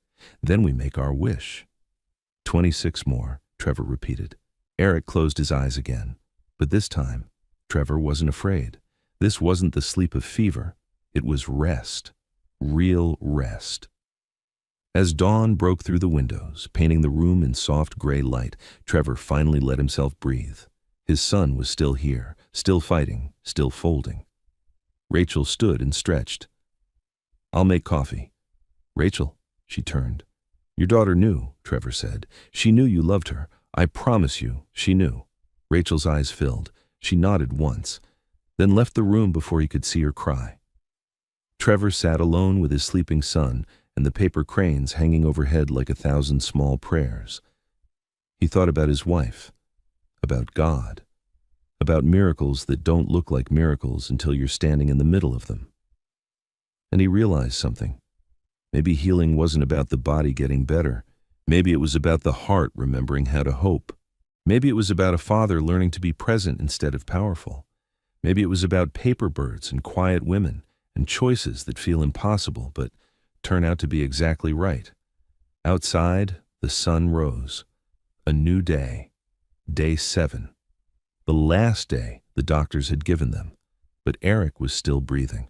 Then we make our wish. 26 more, Trevor repeated. Eric closed his eyes again. But this time, Trevor wasn't afraid. This wasn't the sleep of fever. It was rest. Real rest. As dawn broke through the windows, painting the room in soft gray light, Trevor finally let himself breathe. His son was still here, still fighting, still folding. Rachel stood and stretched. I'll make coffee. Rachel, she turned. Your daughter knew, Trevor said. She knew you loved her. I promise you, she knew. Rachel's eyes filled. She nodded once, then left the room before he could see her cry. Trevor sat alone with his sleeping son and the paper cranes hanging overhead like 1,000 small prayers. He thought about his wife, about God, about miracles that don't look like miracles until you're standing in the middle of them. And he realized something. Maybe healing wasn't about the body getting better. Maybe it was about the heart remembering how to hope. Maybe it was about a father learning to be present instead of powerful. Maybe it was about paper birds and quiet women and choices that feel impossible but turn out to be exactly right. Outside, the sun rose. A new day. Day 7. The last day the doctors had given them. But Eric was still breathing,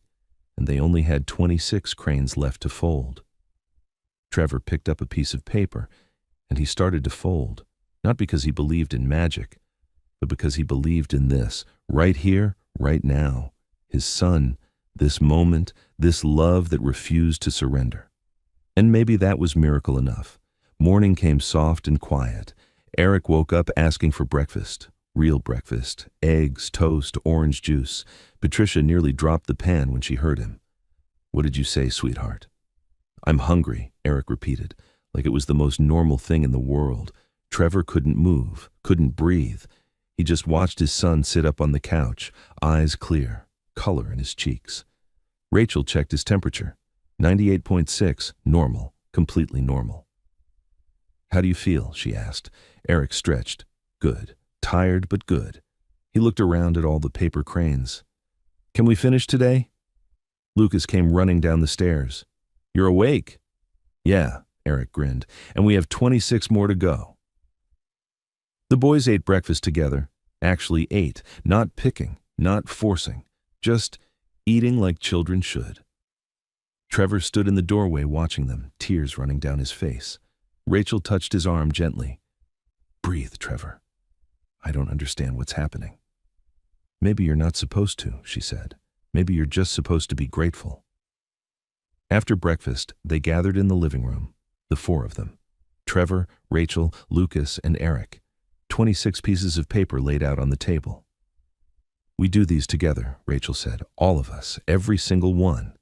and they only had 26 cranes left to fold. Trevor picked up a piece of paper, and he started to fold. Not because he believed in magic, but because he believed in this, right here, right now, his son, this moment, this love that refused to surrender. And maybe that was miracle enough. Morning came soft and quiet. Eric woke up asking for breakfast. Real breakfast, eggs, toast, orange juice. Patricia nearly dropped the pan when she heard him. "What did you say, sweetheart?" "I'm hungry," Eric repeated, like it was the most normal thing in the world. Trevor couldn't move, couldn't breathe. He just watched his son sit up on the couch, eyes clear, color in his cheeks. Rachel checked his temperature. 98.6, normal, completely normal. "How do you feel?" she asked. Eric stretched. "Good. Tired, but good." He looked around at all the paper cranes. "Can we finish today?" Lucas came running down the stairs. "You're awake?" "Yeah," Eric grinned, "and we have 26 more to go." The boys ate breakfast together. Actually ate, not picking, not forcing, just eating like children should. Trevor stood in the doorway watching them, tears running down his face. Rachel touched his arm gently. "Breathe, Trevor. I don't understand what's happening." "Maybe you're not supposed to," she said. "Maybe you're just supposed to be grateful." After breakfast, they gathered in the living room, the four of them. Trevor, Rachel, Lucas, and Eric. 26 pieces of paper laid out on the table. "We do these together," Rachel said. "All of us, every single one."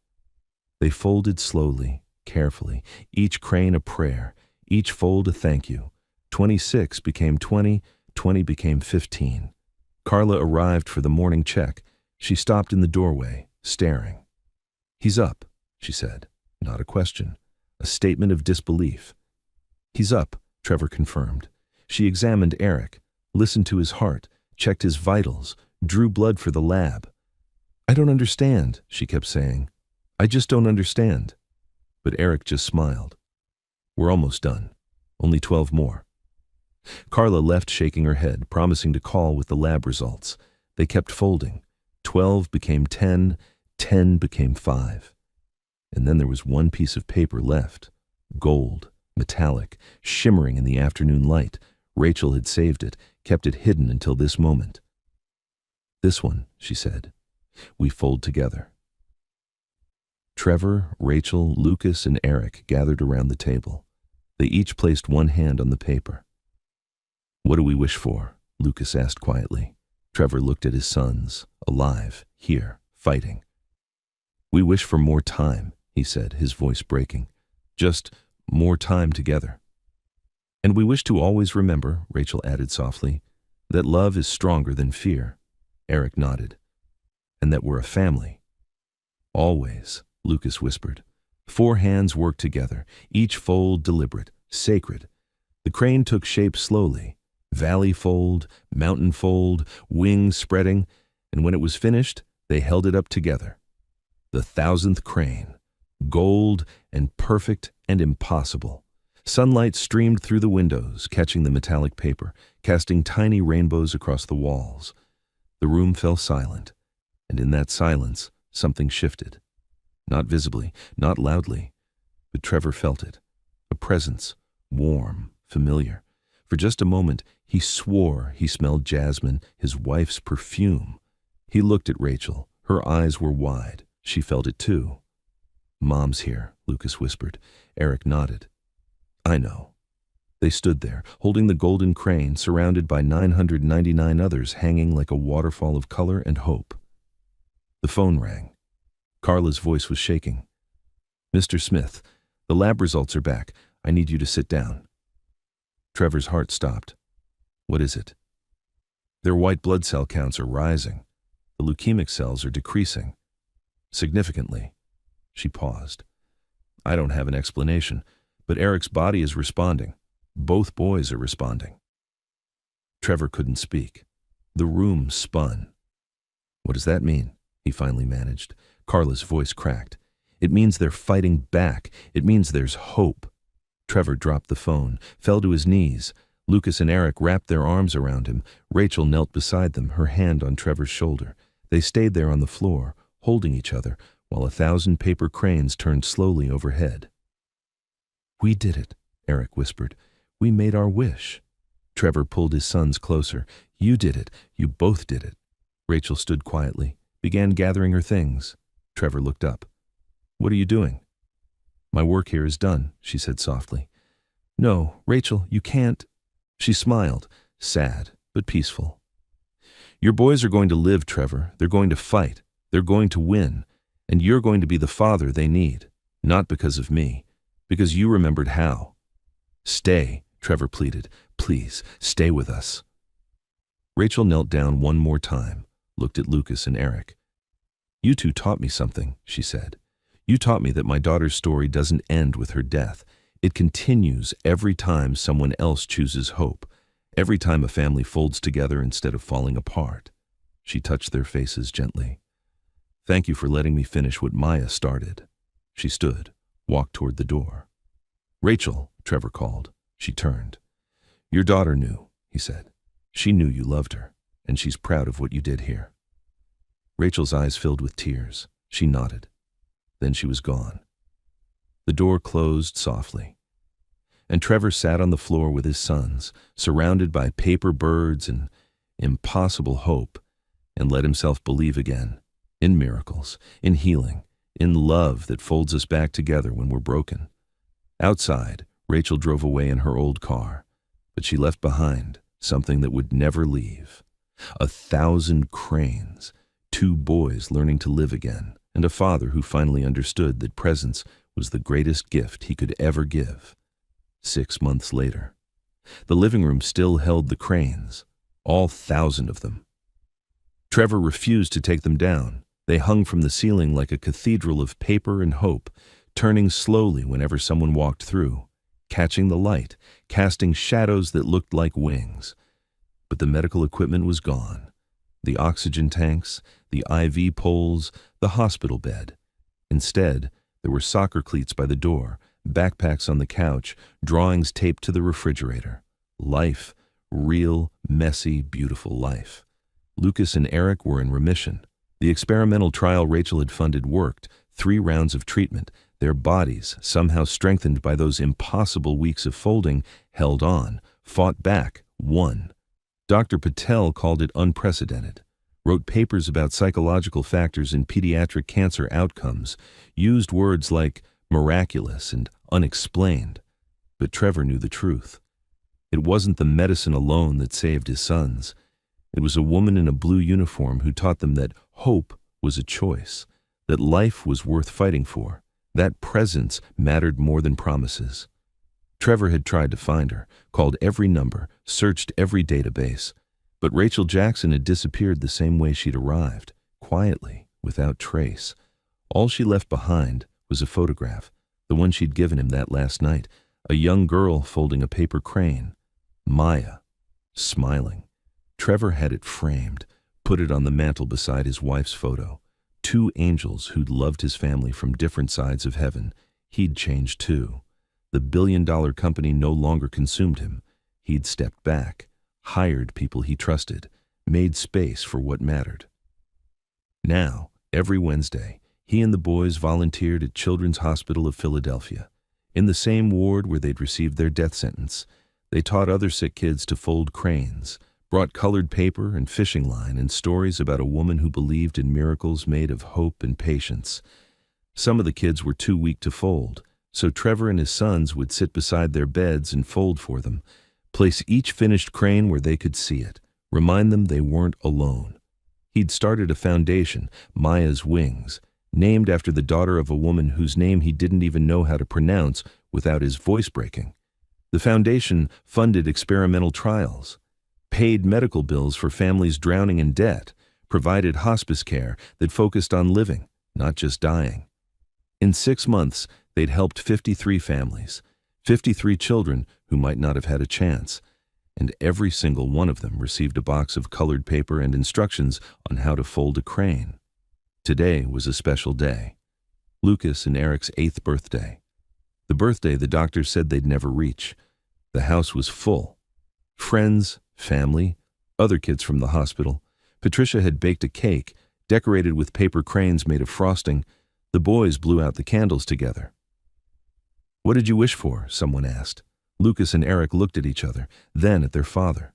They folded slowly, carefully, each crane a prayer, each fold a thank you. 26 became 20, 20 became 15. Carla arrived for the morning check. She stopped in the doorway, staring. "He's up," she said. Not a question, a statement of disbelief. "He's up," Trevor confirmed. She examined Eric, listened to his heart, checked his vitals, drew blood for the lab. "I don't understand," she kept saying. "I just don't understand." But Eric just smiled. "We're almost done. Only 12 more." Carla left shaking her head, promising to call with the lab results. They kept folding. 12 became 10, 10 became 5. And then there was one piece of paper left. Gold, metallic, shimmering in the afternoon light. Rachel had saved it, kept it hidden until this moment. "This one," she said. "We fold together." Trevor, Rachel, Lucas, and Eric gathered around the table. They each placed one hand on the paper. "What do we wish for?" Lucas asked quietly. Trevor looked at his sons, alive, here, fighting. "We wish for more time," he said, his voice breaking. "Just more time together." "And we wish to always remember," Rachel added softly, "that love is stronger than fear." Eric nodded. "And that we're a family." "Always," Lucas whispered. 4 hands worked together, each fold deliberate, sacred. The crane took shape slowly. Valley fold, mountain fold, wings spreading, and when it was finished, they held it up together. The 1,000th crane, gold and perfect and impossible. Sunlight streamed through the windows, catching the metallic paper, casting tiny rainbows across the walls. The room fell silent, and in that silence, something shifted. Not visibly, not loudly, but Trevor felt it. A presence, warm, familiar. For just a moment, he swore he smelled jasmine, his wife's perfume. He looked at Rachel. Her eyes were wide. She felt it too. "Mom's here," Lucas whispered. Eric nodded. "I know." They stood there, holding the golden crane, surrounded by 999 others hanging like a waterfall of color and hope. The phone rang. Carla's voice was shaking. "Mr. Smith, the lab results are back. I need you to sit down." Trevor's heart stopped. "What is it?" "Their white blood cell counts are rising. The leukemic cells are decreasing. Significantly." She paused. "I don't have an explanation, but Eric's body is responding. Both boys are responding." Trevor couldn't speak. The room spun. "What does that mean?" he finally managed. Carla's voice cracked. "It means they're fighting back. It means there's hope." Trevor dropped the phone, fell to his knees. Lucas and Eric wrapped their arms around him. Rachel knelt beside them, her hand on Trevor's shoulder. They stayed there on the floor, holding each other, while 1,000 paper cranes turned slowly overhead. "We did it," Eric whispered. "We made our wish." Trevor pulled his sons closer. You did it. You both did it. Rachel stood quietly, began gathering her things. Trevor looked up. What are you doing? My work here is done, she said softly. No, Rachel, you can't. She smiled, sad but peaceful. Your boys are going to live, Trevor. They're going to fight. They're going to win. And you're going to be the father they need. Not because of me. Because you remembered how. Stay, Trevor pleaded. Please, stay with us. Rachel knelt down one more time, looked at Lucas and Eric. You two taught me something, she said. You taught me that my daughter's story doesn't end with her death. It continues every time someone else chooses hope, every time a family folds together instead of falling apart. She touched their faces gently. Thank you for letting me finish what Maya started. She stood, walked toward the door. Rachel, Trevor called. She turned. Your daughter knew, he said. She knew you loved her, and she's proud of what you did here. Rachel's eyes filled with tears. She nodded. Then she was gone. The door closed softly, and Trevor sat on the floor with his sons, surrounded by paper birds and impossible hope, and let himself believe again in miracles, in healing, in love that folds us back together when we're broken. Outside, Rachel drove away in her old car, but she left behind something that would never leave. 1,000 cranes, 2 boys learning to live again, and a father who finally understood that presence was the greatest gift he could ever give. 6 months later, the living room still held the cranes, all 1,000 of them. Trevor refused to take them down. They hung from the ceiling like a cathedral of paper and hope, turning slowly whenever someone walked through, catching the light, casting shadows that looked like wings. But the medical equipment was gone. The oxygen tanks, the IV poles, the hospital bed. Instead, there were soccer cleats by the door, backpacks on the couch, drawings taped to the refrigerator. Life, real, messy, beautiful life. Lucas and Eric were in remission. The experimental trial Rachel had funded worked, 3 rounds of treatment. Their bodies, somehow strengthened by those impossible weeks of folding, held on, fought back, won. Dr. Patel called it unprecedented, wrote papers about psychological factors in pediatric cancer outcomes, used words like miraculous and unexplained. But Trevor knew the truth. It wasn't the medicine alone that saved his sons. It was a woman in a blue uniform who taught them that hope was a choice, that life was worth fighting for, that presence mattered more than promises. Trevor had tried to find her, called every number, searched every database, but Rachel Jackson had disappeared the same way she'd arrived, quietly, without trace. All she left behind was a photograph, the one she'd given him that last night, a young girl folding a paper crane. Maya, smiling. Trevor had it framed, put it on the mantel beside his wife's photo. 2 angels who'd loved his family from different sides of heaven. He'd changed too. The billion-dollar company no longer consumed him. He'd stepped back, hired people he trusted, made space for what mattered. Now, every Wednesday, he and the boys volunteered at Children's Hospital of Philadelphia. In the same ward where they'd received their death sentence, they taught other sick kids to fold cranes, brought colored paper and fishing line and stories about a woman who believed in miracles made of hope and patience. Some of the kids were too weak to fold, so Trevor and his sons would sit beside their beds and fold for them, place each finished crane where they could see it, remind them they weren't alone. He'd started a foundation, Maya's Wings, named after the daughter of a woman whose name he didn't even know how to pronounce without his voice breaking. The foundation funded experimental trials, paid medical bills for families drowning in debt, provided hospice care that focused on living, not just dying. In 6 months, they'd helped 53 families, 53 children who might not have had a chance, and every single one of them received a box of colored paper and instructions on how to fold a crane. Today was a special day, Lucas and Eric's 8th birthday. The birthday the doctors said they'd never reach. The house was full. Friends, family, other kids from the hospital. Patricia had baked a cake, decorated with paper cranes made of frosting. The boys blew out the candles together. "What did you wish for?" someone asked. Lucas and Eric looked at each other, then at their father.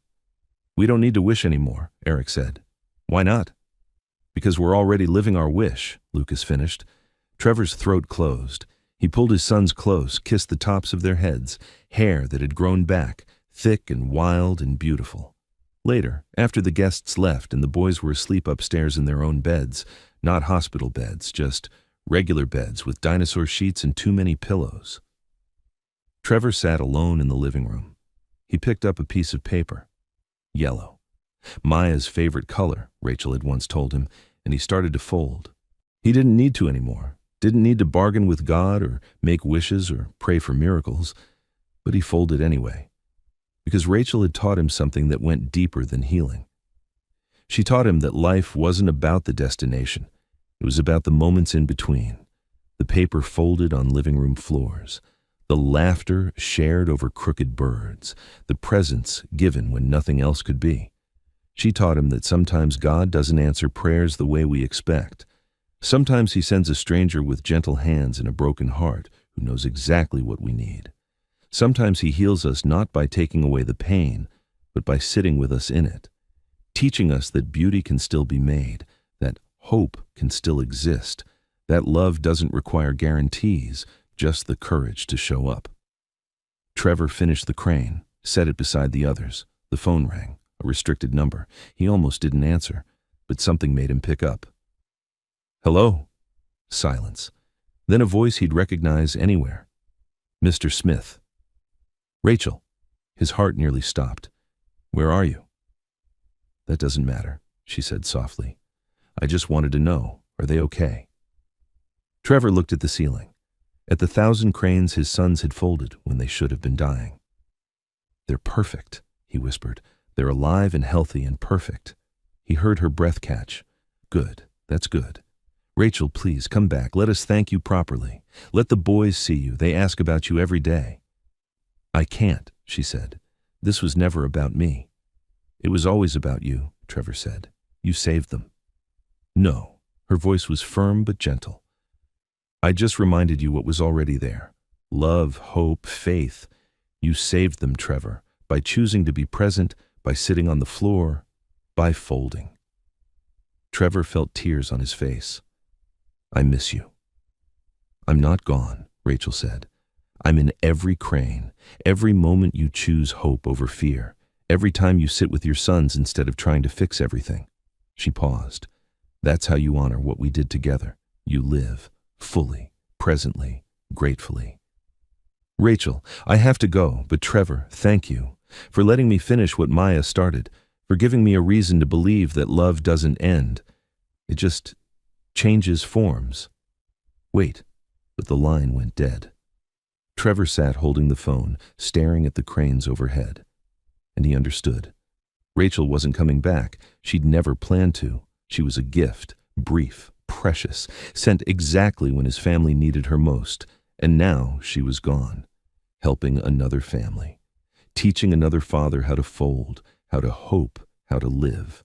"We don't need to wish anymore," Eric said. "Why not?" "Because we're already living our wish," Lucas finished. Trevor's throat closed. He pulled his sons close, kissed the tops of their heads, hair that had grown back, thick and wild and beautiful. Later, after the guests left and the boys were asleep upstairs in their own beds, not hospital beds, just regular beds with dinosaur sheets and too many pillows. Trevor sat alone in the living room. He picked up a piece of paper. Yellow. Maya's favorite color, Rachel had once told him, and he started to fold. He didn't need to anymore. Didn't need to bargain with God or make wishes or pray for miracles, but he folded anyway, because Rachel had taught him something that went deeper than healing. She taught him that life wasn't about the destination. It was about the moments in between, the paper folded on living room floors, the laughter shared over crooked birds, the presents given when nothing else could be. She taught him that sometimes God doesn't answer prayers the way we expect. Sometimes he sends a stranger with gentle hands and a broken heart who knows exactly what we need. Sometimes he heals us not by taking away the pain, but by sitting with us in it, teaching us that beauty can still be made, that hope can still exist, that love doesn't require guarantees, just the courage to show up. Trevor finished the crane, set it beside the others. The phone rang, a restricted number. He almost didn't answer, but something made him pick up. "Hello?" Silence. Then a voice he'd recognize anywhere. "Mr. Smith." "Rachel." His heart nearly stopped. "Where are you?" "That doesn't matter," she said softly. "I just wanted to know, are they okay?" Trevor looked at the ceiling, at the 1,000 cranes his sons had folded when they should have been dying. "They're perfect," he whispered. "They're alive and healthy and perfect." He heard her breath catch. "Good, that's good. Rachel, please, come back. Let us thank you properly. Let the boys see you. They ask about you every day." "I can't," she said. "This was never about me." "It was always about you," Trevor said. "You saved them." "No." Her voice was firm but gentle. "I just reminded you what was already there. Love, hope, faith. You saved them, Trevor, by choosing to be present, by sitting on the floor, by folding." Trevor felt tears on his face. "I miss you." "I'm not gone," Rachel said. "I'm in every crane, every moment you choose hope over fear, every time you sit with your sons instead of trying to fix everything." She paused. "That's how you honor what we did together. You live, fully, presently, gratefully." "Rachel, I have to go, but Trevor, thank you for letting me finish what Maya started, for giving me a reason to believe that love doesn't end. It just changes forms." "Wait," but the line went dead. Trevor sat holding the phone, staring at the cranes overhead. And he understood. Rachel wasn't coming back. She'd never planned to. She was a gift, brief, precious, sent exactly when his family needed her most. And now she was gone, helping another family, teaching another father how to fold, how to hope, how to live.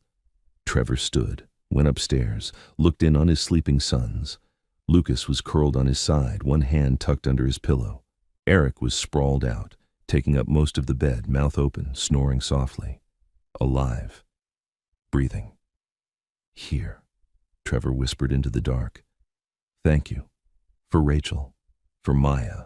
Trevor stood, went upstairs, looked in on his sleeping sons. Lucas was curled on his side, one hand tucked under his pillow. Eric was sprawled out, taking up most of the bed, mouth open, snoring softly. Alive. Breathing. "Here," Trevor whispered into the dark. "Thank you. For Rachel. For Maya.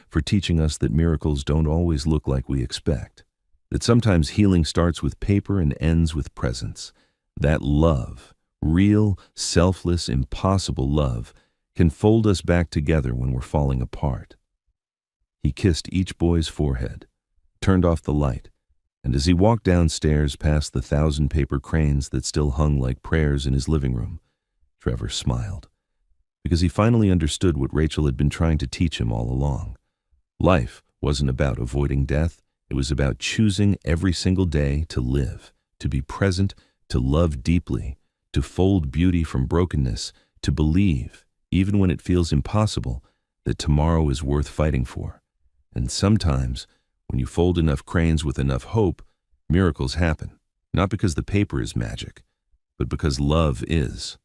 For teaching us that miracles don't always look like we expect. That sometimes healing starts with paper and ends with presence. That love, real, selfless, impossible love, can fold us back together when we're falling apart." He kissed each boy's forehead, turned off the light, and as he walked downstairs past the 1,000 paper cranes that still hung like prayers in his living room, Trevor smiled, because he finally understood what Rachel had been trying to teach him all along. Life wasn't about avoiding death. It was about choosing every single day to live, to be present, to love deeply, to fold beauty from brokenness, to believe, even when it feels impossible, that tomorrow is worth fighting for. And sometimes, when you fold enough cranes with enough hope, miracles happen, not because the paper is magic, but because love is.